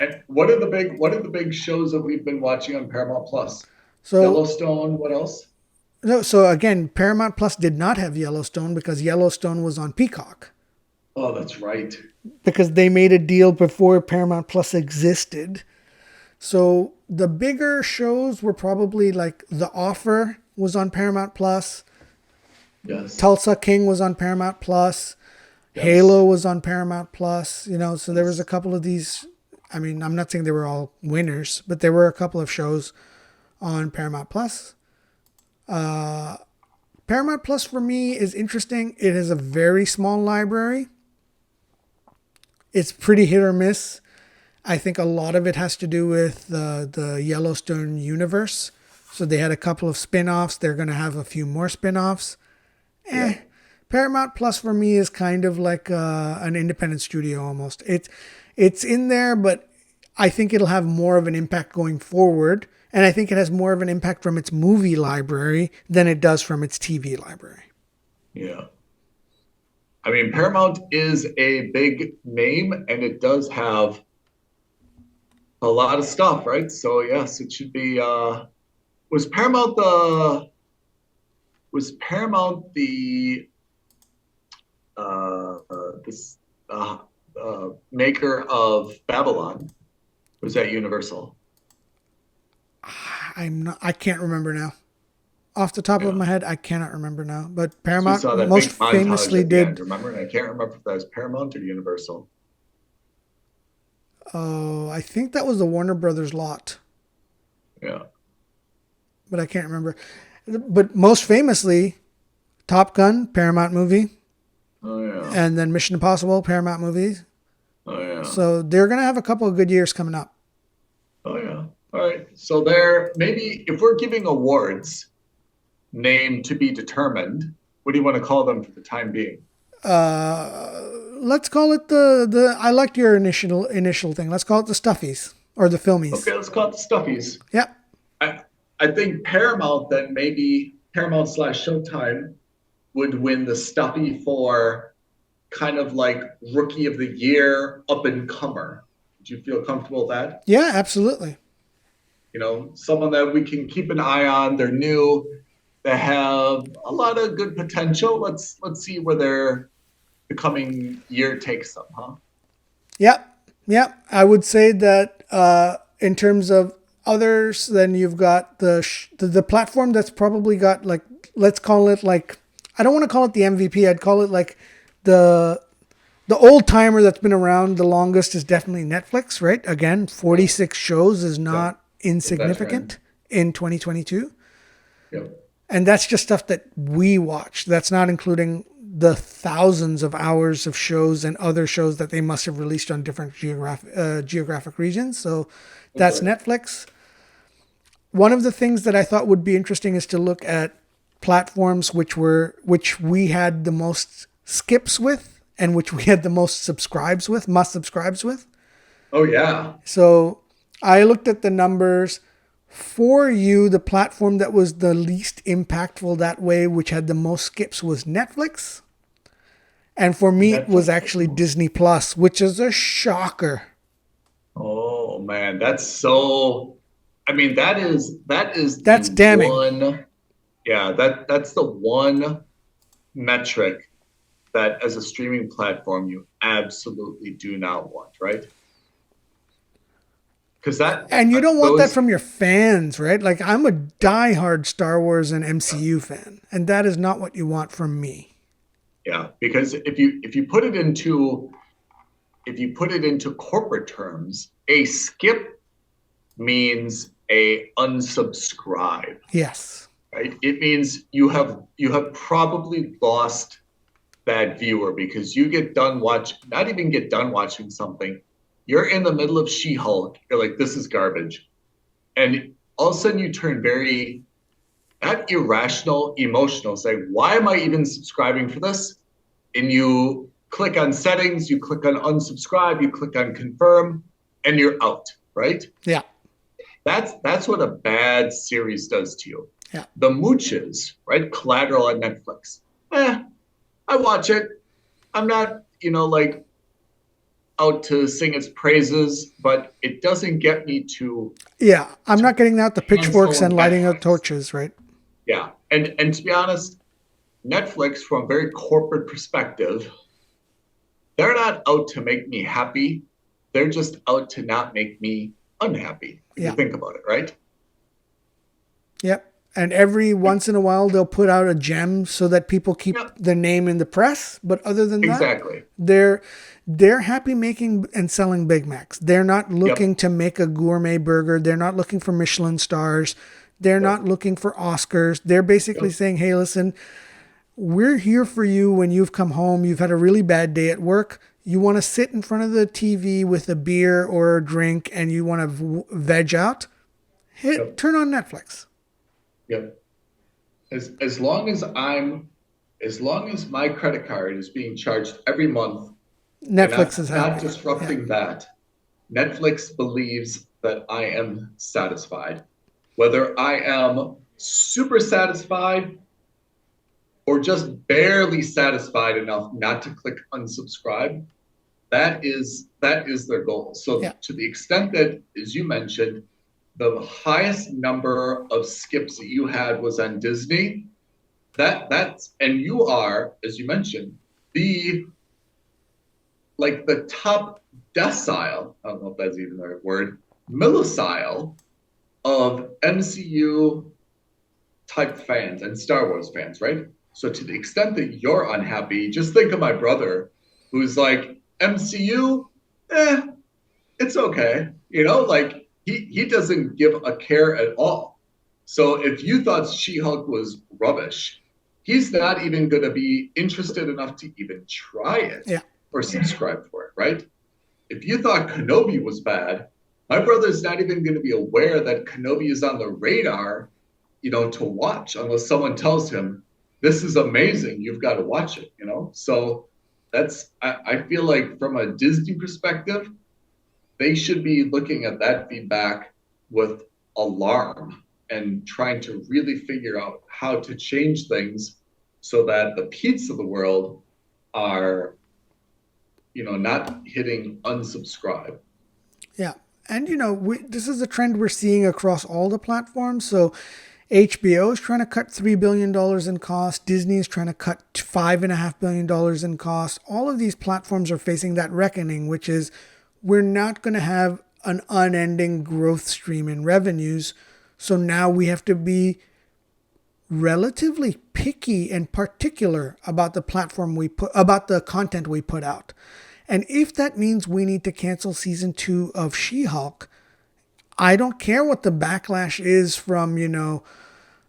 And what are the big shows that we've been watching on Paramount Plus? So Yellowstone, what else? no. So again, Paramount Plus did not have Yellowstone because Yellowstone was on Peacock. Oh, that's right. Because they made a deal before Paramount Plus existed. So the bigger shows were probably like The Offer was on Paramount Plus. Yes. Tulsa King was on Paramount Plus. Yes. Halo was on Paramount Plus. So there was Yes. a couple of these. I mean, I'm not saying they were all winners, but there were a couple of shows on Paramount Plus. Paramount Plus for me is interesting. It has a very small library. It's pretty hit or miss. I think a lot of it has to do with the Yellowstone universe. So they had a couple of spin-offs. They're going to have a few more spin-offs. Yeah. Paramount Plus for me is kind of like an independent studio almost. It's in there, but I think it'll have more of an impact going forward. And I think it has more of an impact from its movie library than it does from its TV library. Yeah. I mean, Paramount is a big name and it does have a lot of stuff, right? So yes, it should be was Paramount the this maker of Babylon? Was that Universal? I can't remember now. Off the top of Yeah. my head, I cannot remember now. But So we Paramount saw that most big montage famously at the end, did. remember? And I can't remember if that was Paramount or Universal. Oh, I think that was the Warner Brothers lot, Yeah. but I can't remember. But most famously, Top Gun, Paramount movie, Oh yeah. and then Mission Impossible, Paramount movies. Oh yeah. So they're gonna have a couple of good years coming up. Oh yeah. All right. So there, maybe if we're giving awards, name to be determined, what do you want to call them for the time being? Let's call it the. I liked your initial thing. Let's call it the Stuffies or the Filmies. Okay, let's call it the Stuffies. Yep. I think Paramount, then maybe Paramount / Showtime would win the Stuffy for kind of like Rookie of the Year up and comer. Would you feel comfortable with that? Yeah, absolutely. Someone that we can keep an eye on. They're new. They have a lot of good potential. Let's see where the coming year takes them, huh? Yep. I would say that in terms of others, then you've got the platform that's probably got like, let's call it like, I don't want to call it the MVP. I'd call it like the old timer that's been around the longest is definitely Netflix, right? Again, 46 shows is not insignificant in 2022. Yep. And that's just stuff that we watch. That's not including the thousands of hours of shows and other shows that they must have released on different geographic regions. So that's Okay. Netflix. One of the things that I thought would be interesting is to look at platforms which we had the most skips with and which we had the most must subscribes with. Oh yeah. So I looked at the numbers. For you, the platform that was the least impactful that way, which had the most skips, was Netflix. And for me, it was Netflix. actually Disney Plus, which is a shocker. Oh man, that's so. I mean, that's That's the damning. one. Yeah, that's the one metric that as a streaming platform you absolutely do not want, right? Because And you don't want that from your fans, right? Like, I'm a diehard Star Wars and MCU fan, and that is not what you want from me. Yeah, because if you put it into corporate terms, a skip means a unsubscribe, Yes. right? It means you have probably lost that viewer because you get done not even get done watching something. You're in the middle of She-Hulk. You're like, this is garbage. And all of a sudden you turn very that irrational emotional, say, why am I even subscribing for this? And you click on settings, you click on unsubscribe, you click on confirm, and you're out, right? Yeah. That's what a bad series does to you. Yeah. The Mooches, right? Collateral on Netflix. I watch it. I'm not, like out to sing its praises, but it doesn't get me to Yeah. I'm not getting out the pitchforks cancel and lighting up Netflix. torches, right? Yeah. And to be honest, Netflix, from a very corporate perspective, they're not out to make me happy. They're just out to not make me unhappy, if you think about it, right? Yep. And every once in a while, they'll put out a gem so that people keep the name in the press. But other than that, they're happy making and selling Big Macs. They're not looking to make a gourmet burger. They're not looking for Michelin stars. They're not looking for Oscars. They're basically saying, hey, listen, we're here for you when you've come home. You've had a really bad day at work. You want to sit in front of the TV with a beer or a drink and you want to veg out. Turn on Netflix. Yep. As long as my credit card is being charged every month, Netflix is not disrupting that. Netflix believes that I am satisfied. Whether I am super satisfied or just barely satisfied enough not to click unsubscribe, that is their goal. So to the extent that, as you mentioned, the highest number of skips that you had was on Disney, and you are, as you mentioned, the top decile, I don't know if that's even the right word, millisile of MCU type fans and Star Wars fans, right? So to the extent that you're unhappy, just think of my brother who's like, MCU, it's okay. He doesn't give a care at all. So if you thought She-Hulk was rubbish, he's not even going to be interested enough to even try it or subscribe for it, right? If you thought Kenobi was bad, my brother's not even going to be aware that Kenobi is on the radar, to watch unless someone tells him, this is amazing, you've got to watch it, So I feel like from a Disney perspective, they should be looking at that feedback with alarm and trying to really figure out how to change things so that the Pete's of the world are, not hitting unsubscribe. Yeah. And, this is a trend we're seeing across all the platforms. So HBO is trying to cut $3 billion in cost. Disney is trying to cut $5.5 billion in cost. All of these platforms are facing that reckoning, which is we're not going to have an unending growth stream in revenues. So now we have to be relatively picky and particular about the content we put out. And if that means we need to cancel season 2 of She-Hulk, I don't care what the backlash is from,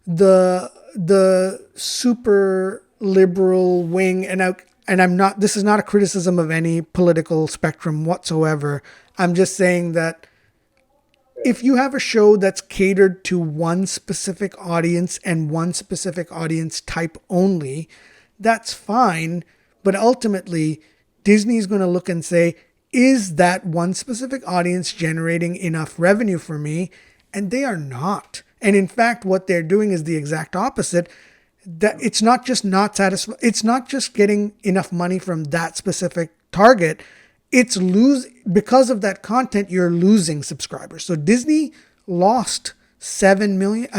the super liberal wing. This is not a criticism of any political spectrum whatsoever. I'm just saying that if you have a show that's catered to one specific audience and one specific audience type only, that's fine. But ultimately, Disney's going to look and say, is that one specific audience generating enough revenue for me? And they are not. And in fact, what they're doing is the exact opposite. That it's not just not satisfied. It's not just getting enough money from that specific target. It's because of that content, you're losing subscribers. So Disney lost 7 million,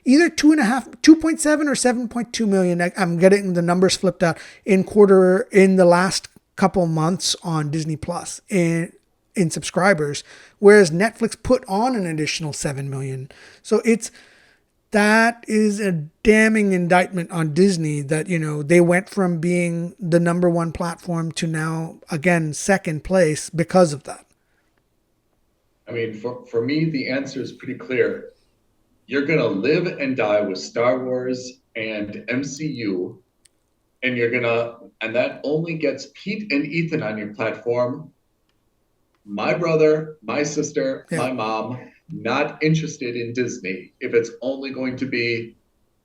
either 2.7 or 7.2 million. I'm getting the numbers flipped out in the last couple months on Disney Plus in subscribers, whereas Netflix put on an additional 7 million. So that is a damning indictment on Disney that, they went from being the number one platform to now, again, second place because of that. I mean, for me, the answer is pretty clear. You're going to live and die with Star Wars and MCU, and that only gets Pete and Ethan on your platform. My brother, my sister, my mom, not interested in Disney if it's only going to be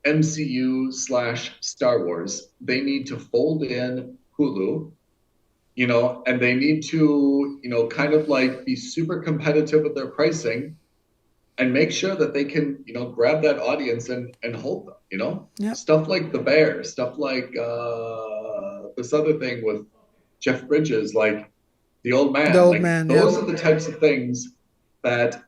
MCU/Star Wars, they need to fold in Hulu, and they need to, kind of like be super competitive with their pricing and make sure that they can, grab that audience and hold them. Yeah. Stuff like The Bear, stuff like this other thing with Jeff Bridges, like The Old Man. The Old Like Man, those yeah. are the types of things that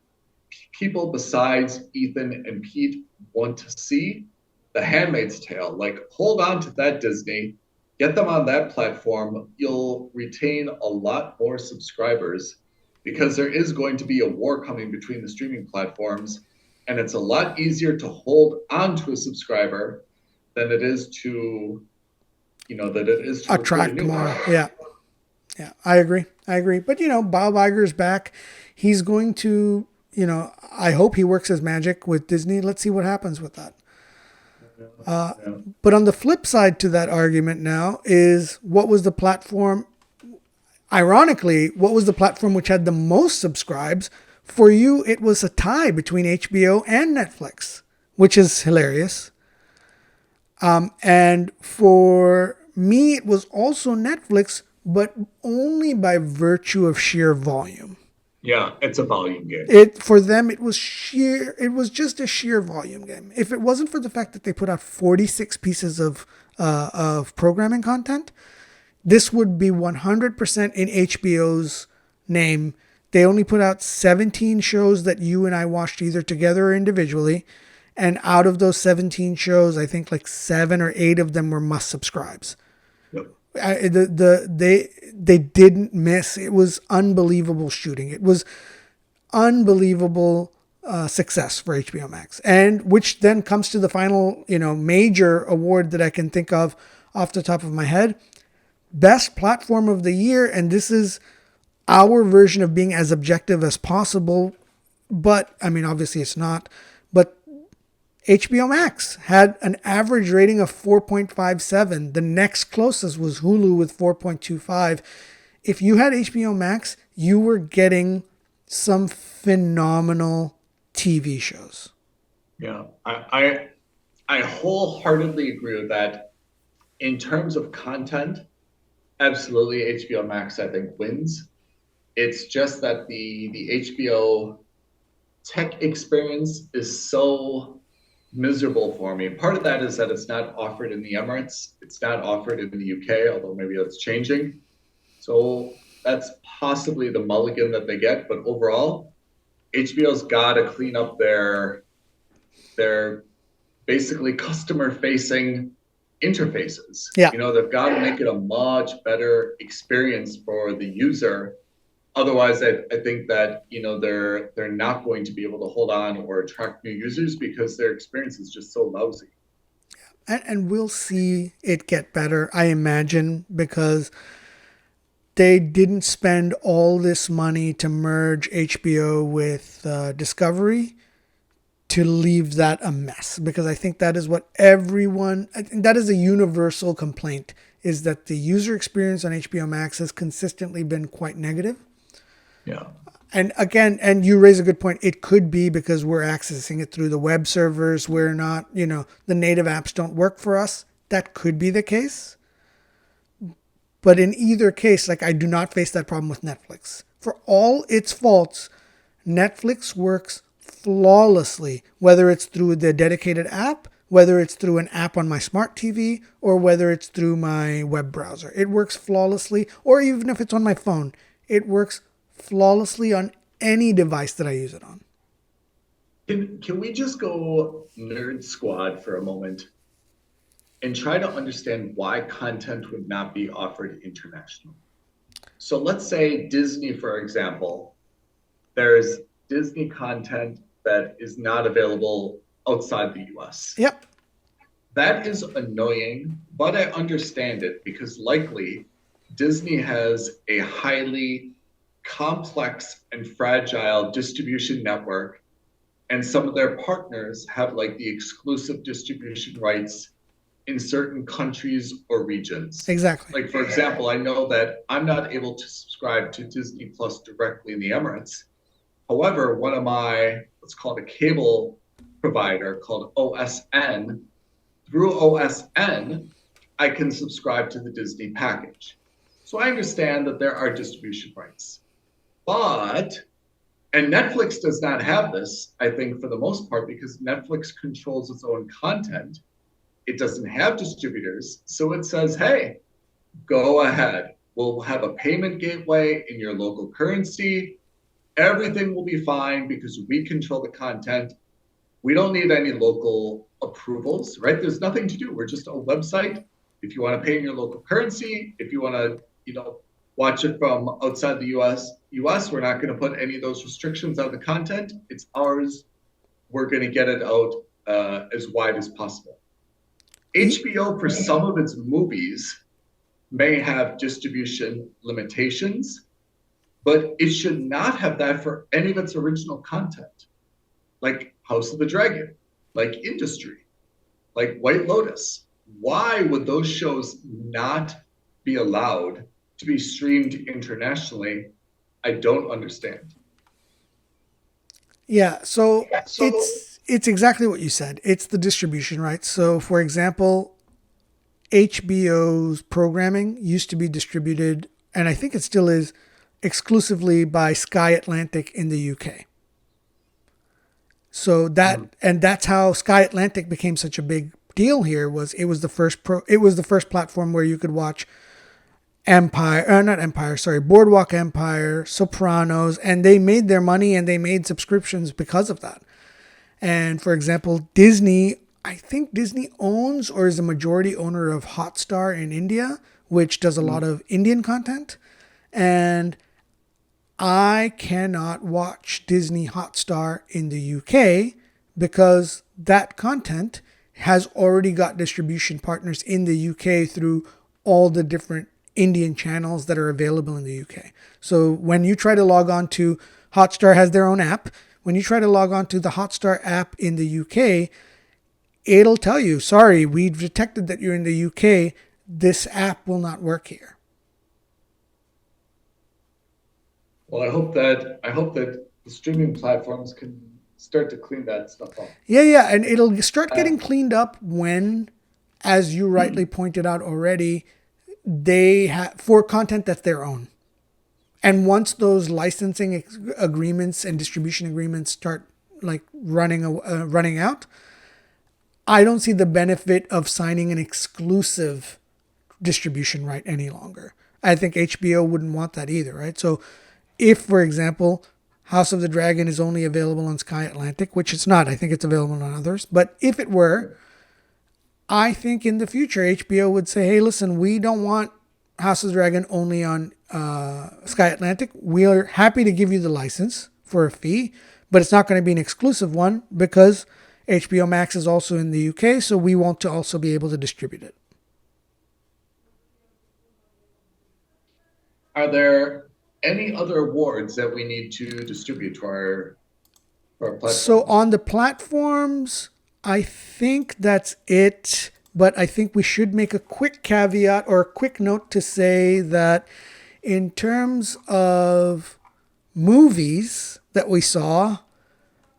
people besides Ethan and Pete want to see. The Handmaid's Tale, like hold on to that, Disney. Get them on that platform. You'll retain a lot more subscribers because there is going to be a war coming between the streaming platforms, and it's a lot easier to hold on to a subscriber than it is to, recruit a Attract new more. one. Yeah. Yeah, I agree. But, Bob Iger's back. He's going to, I hope he works his magic with Disney. Let's see what happens with that. But on the flip side to that argument now is what was the platform, ironically, what was the platform which had the most subscribes? For you, it was a tie between HBO and Netflix, which is hilarious. And for me, it was also Netflix, but only by virtue of sheer volume. Yeah, it's a volume game. For them, it was just a sheer volume game. If it wasn't for the fact that they put out 46 pieces of programming content, this would be 100% in HBO's name. They only put out 17 shows that you and I watched either together or individually. And out of those 17 shows, I think like 7 or 8 of them were must subscribes. Yep. They didn't miss. It was unbelievable shooting. It was unbelievable success for HBO Max, and which then comes to the final, major award that I can think of off the top of my head, best platform of the year. And this is our version of being as objective as possible, but I mean, obviously it's not. But HBO Max had an average rating of 4.57. The next closest was Hulu with 4.25. If you had HBO Max, you were getting some phenomenal TV shows. Yeah, I wholeheartedly agree with that. In terms of content, absolutely HBO Max, I think, wins. It's just that the HBO tech experience is so miserable for me. Part of that is that it's not offered in the Emirates. It's not offered in the UK, although maybe that's changing. So that's possibly the mulligan that they get. But overall, HBO's got to clean up their basically customer-facing interfaces. Yeah. They've got to make it a much better experience for the user. Otherwise, I think that they're not going to be able to hold on or attract new users because their experience is just so lousy. And we'll see it get better, I imagine, because they didn't spend all this money to merge HBO with Discovery to leave that a mess. Because I think that is what that is a universal complaint, is that the user experience on HBO Max has consistently been quite negative. Yeah. And again, and you raise a good point. It could be because we're accessing it through the web servers. We're not, the native apps don't work for us. That could be the case. But in either case, I do not face that problem with Netflix. For all its faults, Netflix works flawlessly, whether it's through the dedicated app, whether it's through an app on my smart TV, or whether it's through my web browser. It works flawlessly, or even if it's on my phone, it works flawlessly on any device that I use it on. Can we just go nerd squad for a moment and try to understand why content would not be offered internationally? So let's say Disney, for example, there's Disney content that is not available outside the US. Yep. That is annoying, but I understand it because likely Disney has a highly complex and fragile distribution network, and some of their partners have the exclusive distribution rights in certain countries or regions. Exactly. For example, I know that I'm not able to subscribe to Disney Plus directly in the Emirates. However, one of my, let's call it a cable provider called OSN, through OSN, I can subscribe to the Disney package. So I understand that there are distribution rights. And Netflix does not have this, I think, for the most part, because Netflix controls its own content. It doesn't have distributors. So it says, hey, go ahead. We'll have a payment gateway in your local currency. Everything will be fine because we control the content. We don't need any local approvals, right? There's nothing to do. We're just a website. If you want to pay in your local currency, if you want to, watch it from outside the US, we're not going to put any of those restrictions on the content. It's ours. We're going to get it out as wide as possible. HBO, for some of its movies, may have distribution limitations, but it should not have that for any of its original content, like House of the Dragon, like Industry, like White Lotus. Why would those shows not be allowed to be streamed internationally? I don't understand. Yeah, so it's exactly what you said. It's the distribution, right? So, for example, HBO's programming used to be distributed, and I think it still is, exclusively by Sky Atlantic in the UK. So that's how Sky Atlantic became such a big deal here. It was the first platform where you could watch Boardwalk Empire, Sopranos, and they made their money and they made subscriptions because of that. And for example, Disney, I think Disney owns or is a majority owner of Hotstar in India, which does a lot of Indian content. And I cannot watch Disney Hotstar in the UK because that content has already got distribution partners in the UK through all the different Indian channels that are available in the UK. So when you try to log on to Hotstar, has their own app. When you try to log on to the Hotstar app in the UK, it'll tell you, sorry, we've detected that you're in the UK. This app will not work here. Well, I hope that the streaming platforms can start to clean that stuff up. Yeah, and it'll start getting cleaned up when, as you rightly pointed out already, they have for content that's their own. And once those licensing agreements and distribution agreements start like running out, I don't see the benefit of signing an exclusive distribution right any longer. I think HBO wouldn't want that either, right? So if, for example, House of the Dragon is only available on Sky Atlantic, which it's not, I think it's available on others, but if it were, I think in the future, HBO would say, hey, listen, we don't want House of the Dragon only on Sky Atlantic. We are happy to give you the license for a fee, but it's not going to be an exclusive one because HBO Max is also in the UK, so we want to also be able to distribute it. Are there any other awards that we need to distribute to our platform? So on the platforms, I think that's it. But I think we should make a quick caveat or a quick note to say that in terms of movies that we saw,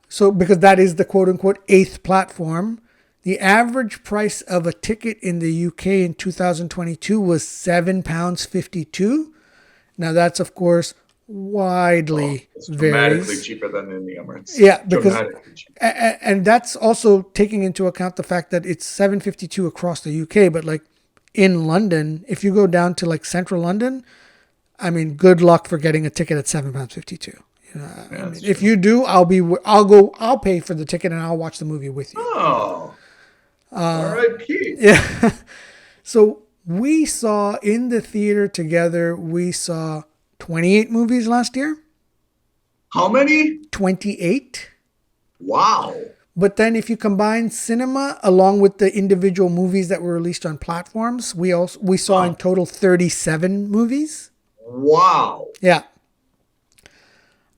so because that is the quote unquote eighth platform, the average price of a ticket in the UK in 2022 was £7.52. Now that's of course widely it's varies. dramatically cheaper than in the Emirates. Yeah, because and that's also taking into account the fact that it's $7.52 across the UK, but like in London, if you go down to like central London, I mean, good luck for getting a ticket at £7.52. If you do, I'll pay for the ticket and I'll watch the movie with you. Oh, R.I.P. Yeah. So we saw in the theater together, we saw 28 movies last year. How many? 28. Wow. But then if you combine cinema along with the individual movies that were released on platforms, we saw in total 37 movies. Wow. Yeah.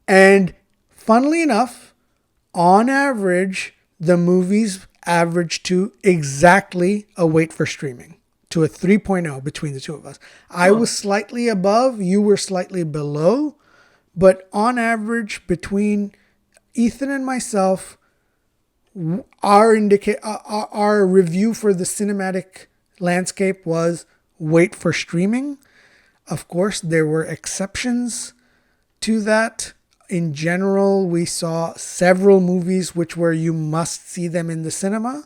And funnily enough, on average, the movies average to exactly a wait for streaming, to a 3.0 between the two of us. I was slightly above, you were slightly below, but on average between Ethan and myself, Our review for the cinematic landscape was wait for streaming. Of course, there were exceptions to that. In general, we saw several movies which were you must see them in the cinema,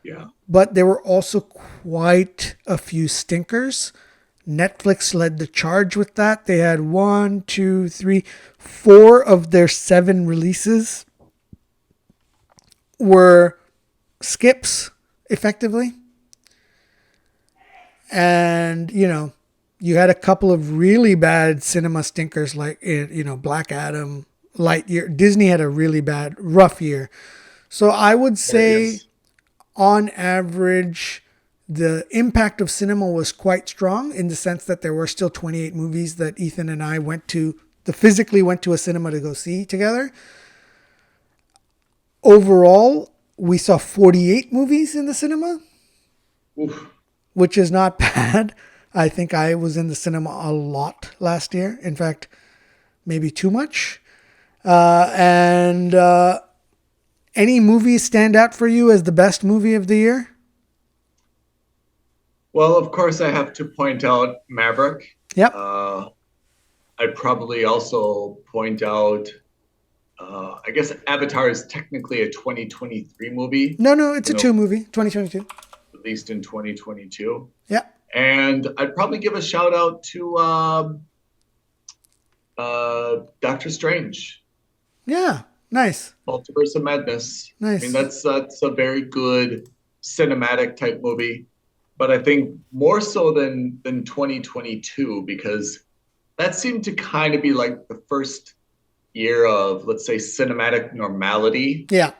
Yeah. but there were also quite a few stinkers. Netflix led the charge with that. They had 1, 2, 3, 4 of their 7 releases were skips, effectively. And, you had a couple of really bad cinema stinkers like, Black Adam, Lightyear. Disney had a really bad, rough year. So I would say, Yes. on average, the impact of cinema was quite strong in the sense that there were still 28 movies that Ethan and I physically went to a cinema to go see together. Overall, we saw 48 movies in the cinema, Oof. which is not bad. I think I was in the cinema a lot last year. In fact, maybe too much. And any movies stand out for you as the best movie of the year? Well, of course, I have to point out Maverick. Yep. I'd probably also point out, I guess Avatar is technically a 2023 movie, No, it's a 2 movie, 2022. at least in 2022. Yeah. And I'd probably give a shout out to Doctor Strange, Yeah. Nice. Multiverse of Madness. Nice. I mean, that's a very good cinematic type movie, but I think more so than 2022, because that seemed to kind of be like the first year of, let's say, cinematic normality, Yeah.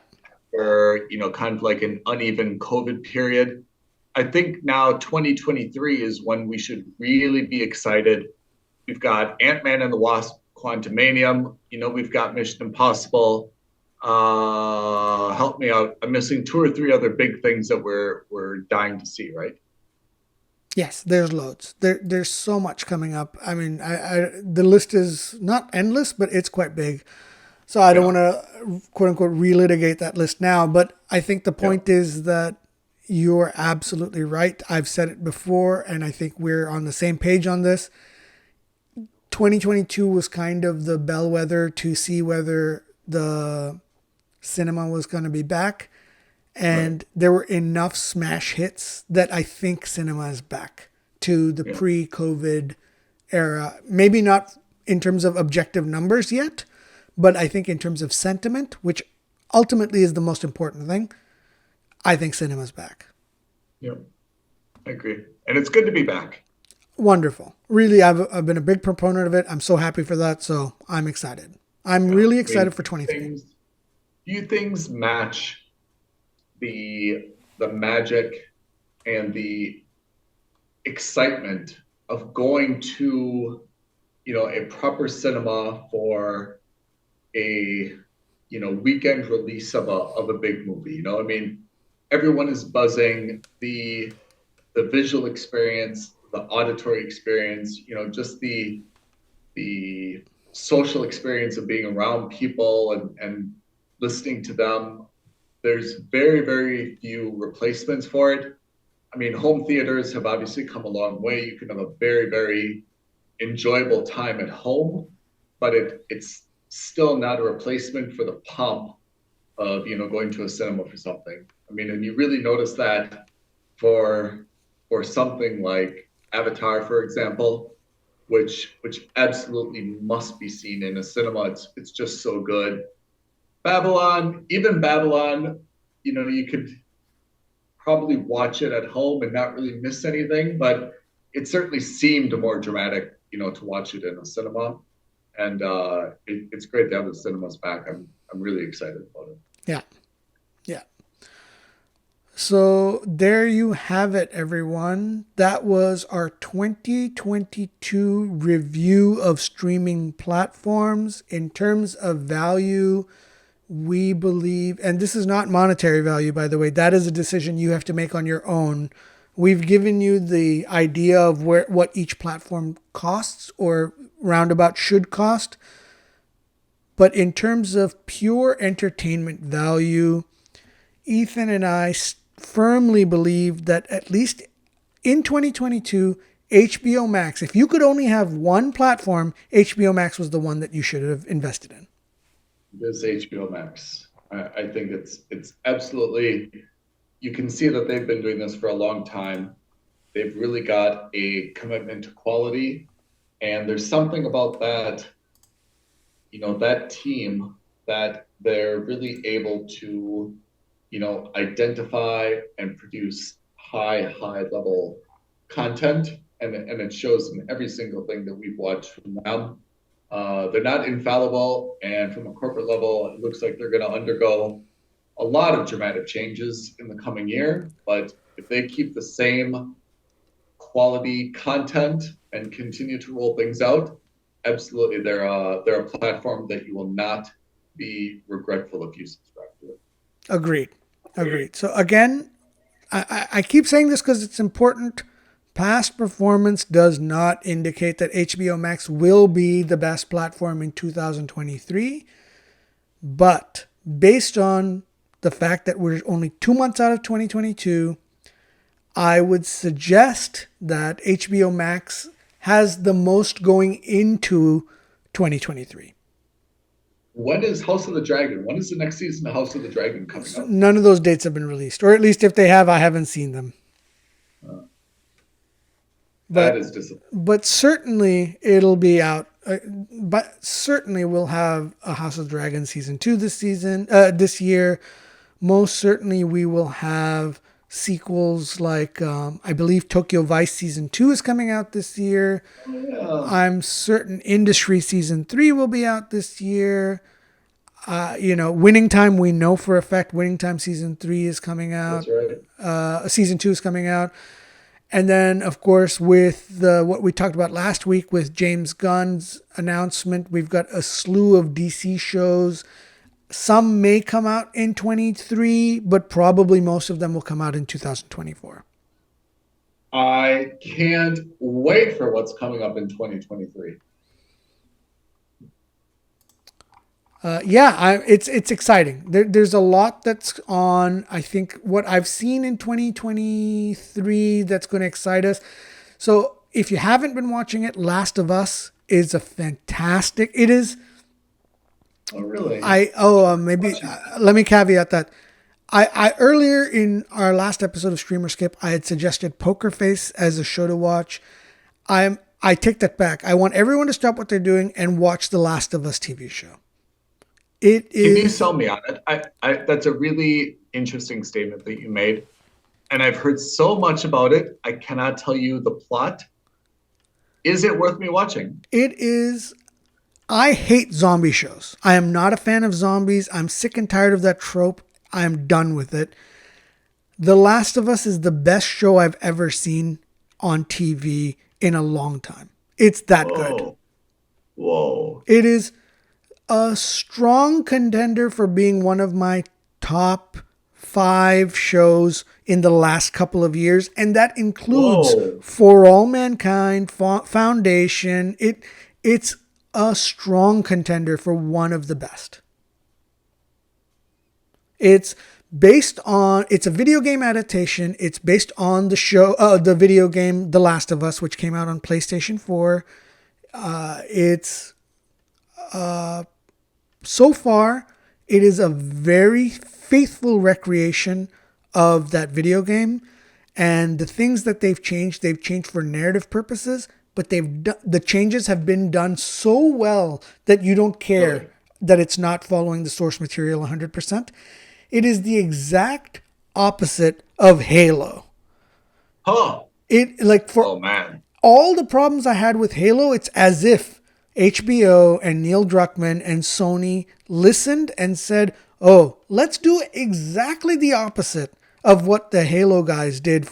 or kind of like an uneven COVID period. I think now 2023 is when we should really be excited. We've got Ant-Man and the Wasp: Quantumanium. We've got Mission Impossible. Help me out. I'm missing 2 or 3 other big things that we're dying to see, right? Yes, there's loads. There's so much coming up. I mean, the list is not endless, but it's quite big. So I don't want to, quote unquote, relitigate that list now. But I think the point is that you're absolutely right. I've said it before, and I think we're on the same page on this. 2022 was kind of the bellwether to see whether the cinema was going to be back. And there were enough smash hits that I think cinema is back to the pre-COVID era. Maybe not in terms of objective numbers yet, but I think in terms of sentiment, which ultimately is the most important thing, I think cinema's back. Yeah, I agree. And it's good to be back. Wonderful. Really, I've been a big proponent of it. I'm so happy for that. So I'm excited. I'm really excited for 23. Few things match the magic and the excitement of going to a proper cinema for a weekend release of a big movie. I mean, everyone is buzzing. The visual experience, the auditory experience, just the social experience of being around people and listening to them. There's very, very few replacements for it. I mean, home theaters have obviously come a long way. You can have a very, very enjoyable time at home, but it's still not a replacement for the pomp of going to a cinema for something. I mean, and you really notice that for something like Avatar, for example, which absolutely must be seen in a cinema. It's just so good. Babylon, you could probably watch it at home and not really miss anything, but it certainly seemed more dramatic, to watch it in a cinema. And it's great to have the cinemas back. I'm really excited about it. Yeah. Yeah. So there you have it, everyone. That was our 2022 review of streaming platforms. In terms of value, we believe, and this is not monetary value, by the way, that is a decision you have to make on your own. We've given you the idea of what each platform costs or roundabout should cost. But in terms of pure entertainment value, Ethan and I firmly believe that at least in 2022, HBO Max, if you could only have one platform, HBO Max was the one that you should have invested in. This HBO Max. I think it's absolutely, you can see that they've been doing this for a long time. They've really got a commitment to quality. And there's something about that, that team that they're really able to, identify and produce high level content. And it shows in every single thing that we've watched from them. They're not infallible. And from a corporate level, it looks like they're going to undergo a lot of dramatic changes in the coming year. But if they keep the same quality content and continue to roll things out, absolutely, they're a platform that you will not be regretful if you subscribe to it. Agreed. So again, I keep saying this because it's important. Past performance does not indicate that HBO Max will be the best platform in 2023. But based on the fact that we're only 2 months out of 2022, I would suggest that HBO Max has the most going into 2023. When is House of the Dragon? When is the next season of House of the Dragon coming up? None of those dates have been released, or at least if they have, I haven't seen them. That is disappointing. But certainly it'll be out. But certainly we'll have a House of Dragon season 2 this year. Most certainly we will have sequels like I believe Tokyo Vice season 2 is coming out this year. Yeah. I'm certain Industry season 3 will be out this year. Winning Time, we know for a fact Winning Time season 3 is coming out. That's right. Season 2 is coming out. And then, of course, with what we talked about last week with James Gunn's announcement, we've got a slew of DC shows. Some may come out in 23, but probably most of them will come out in 2024. I can't wait for what's coming up in 2023. It's exciting. There's a lot that's on. I think what I've seen in 2023 that's going to excite us. So if you haven't been watching it, Last of Us is a fantastic. It is. Oh really? Let me caveat that. I earlier in our last episode of Streamer Skip, I had suggested Poker Face as a show to watch. I take that back. I want everyone to stop what they're doing and watch the Last of Us TV show. Can you sell me on it? That's a really interesting statement that you made. And I've heard so much about it. I cannot tell you the plot. Is it worth me watching? It is. I hate zombie shows. I am not a fan of zombies. I'm sick and tired of that trope. I am done with it. The Last of Us is the best show I've ever seen on TV in a long time. It's that good. Whoa. It is a strong contender for being one of my top 5 shows in the last couple of years. And that includes For All Mankind, Foundation. It's a strong contender for one of the best. It's a video game adaptation. It's based on the video game, The Last of Us, which came out on PlayStation 4. So far, it is a very faithful recreation of that video game. And the things that they've changed for narrative purposes, but the changes have been done so well that you don't care that it's not following the source material 100%. It is the exact opposite of Halo. Huh. All the problems I had with Halo, it's as if HBO and Neil Druckmann and Sony listened and said, oh, let's do exactly the opposite of what the Halo guys did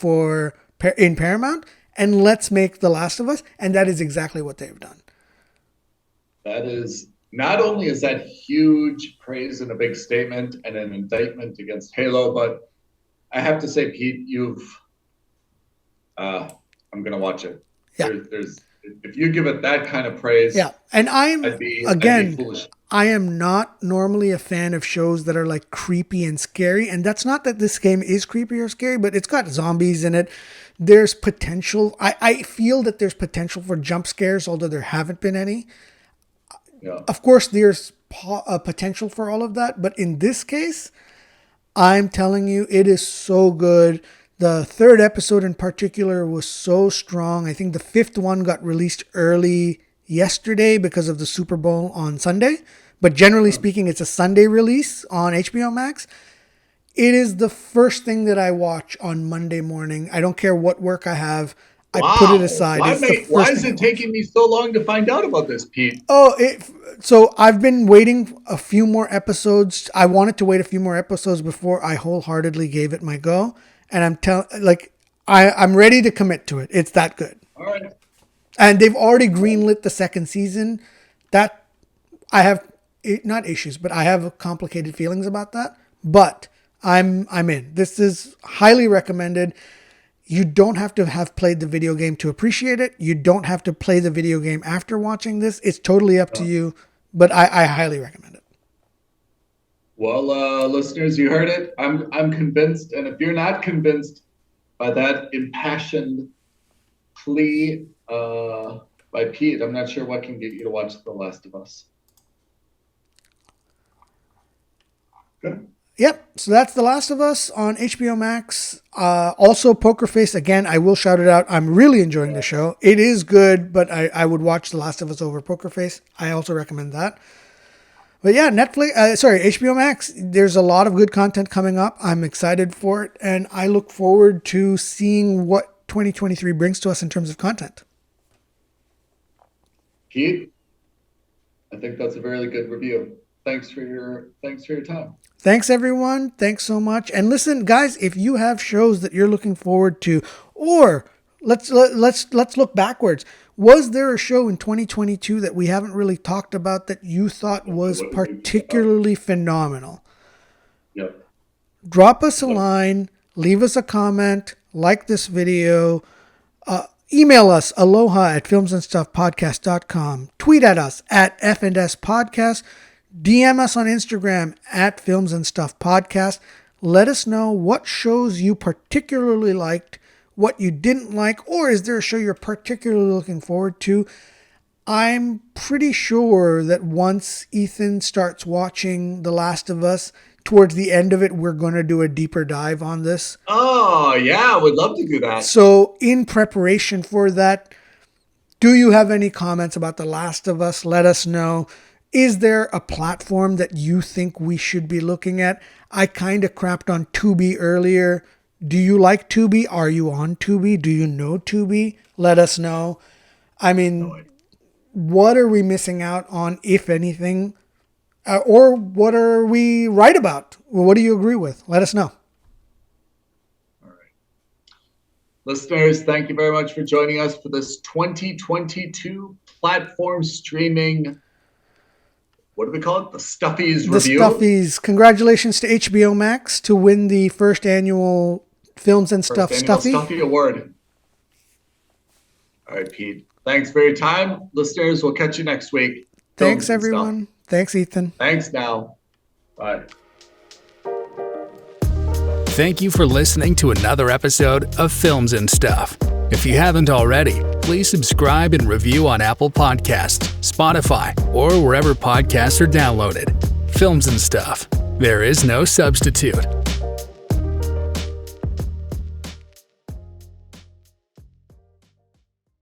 in Paramount, and let's make The Last of Us. And that is exactly what they've done. That is, not only is that huge praise and a big statement and an indictment against Halo, but I have to say, Pete, I'm going to watch it. Yeah. There's if you give it that kind of praise, Yeah. And I'd be foolish. I am not normally a fan of shows that are like creepy and scary. And that's not that this game is creepy or scary, but it's got zombies in it. There's potential. I feel that there's potential for jump scares, although there haven't been any. Yeah. Of course, there's a potential for all of that. But in this case, I'm telling you, it is so good. The third episode in particular was so strong. I think the fifth one got released early yesterday because of the Super Bowl on Sunday. But generally speaking, it's a Sunday release on HBO Max. It is the first thing that I watch on Monday morning. I don't care what work I have. I put it aside. Why is it taking me so long to find out about this, Pete? So I've been waiting a few more episodes. I wanted to wait a few more episodes before I wholeheartedly gave it my go. And I'm ready to commit to it. It's that good. All right. And they've already greenlit the second season. That I have not issues, but I have complicated feelings about that. But I'm in. This is highly recommended. You don't have to have played the video game to appreciate it. You don't have to play the video game after watching this. It's totally up to you, but I highly recommend it. Well, listeners, you heard it. I'm convinced, and if you're not convinced by that impassioned plea by Pete, I'm not sure what can get you to watch The Last of Us. Good. Yep. So that's The Last of Us on HBO Max. Also, Poker Face. Again, I will shout it out. I'm really enjoying the show. It is good, but I would watch The Last of Us over Poker Face. I also recommend that. But yeah, HBO Max. There's a lot of good content coming up. I'm excited for it, and I look forward to seeing what 2023 brings to us in terms of content. Pete, I think that's a very good review. Thanks for your time. Thanks, everyone. Thanks so much. And listen, guys, if you have shows that you're looking forward to, or let's look backwards. Was there a show in 2022 that we haven't really talked about that you thought was particularly phenomenal? Yep. Drop us a line, leave us a comment, like this video, email us aloha@filmsandstuffpodcast.com, tweet at us at F&S Podcast, DM us on Instagram at Films and Stuff Podcast. Let us know what shows you particularly liked, what you didn't like, or is there a show you're particularly looking forward to? I'm pretty sure that once Ethan starts watching The Last of Us, towards the end of it, we're going to do a deeper dive on this. Oh, yeah, I would love to do that. So in preparation for that, do you have any comments about The Last of Us? Let us know. Is there a platform that you think we should be looking at? I kind of crapped on Tubi earlier. Do you like Tubi? Are you on Tubi? Do you know Tubi? Let us know. I mean, what are we missing out on, if anything? Or what are we right about? What do you agree with? Let us know. All right. Listeners, thank you very much for joining us for this 2022 platform streaming, what do we call it? The Stuffies review. The Stuffies. Congratulations to HBO Max to win the first annual Films and Stuff Stuffy Award. All right, Pete. Thanks for your time. Listeners, we'll catch you next week. Thanks, everyone. Thanks, Ethan. Thanks now. Bye. Thank you for listening to another episode of Films and Stuff. If you haven't already, please subscribe and review on Apple Podcasts, Spotify, or wherever podcasts are downloaded. Films and Stuff. There is no substitute.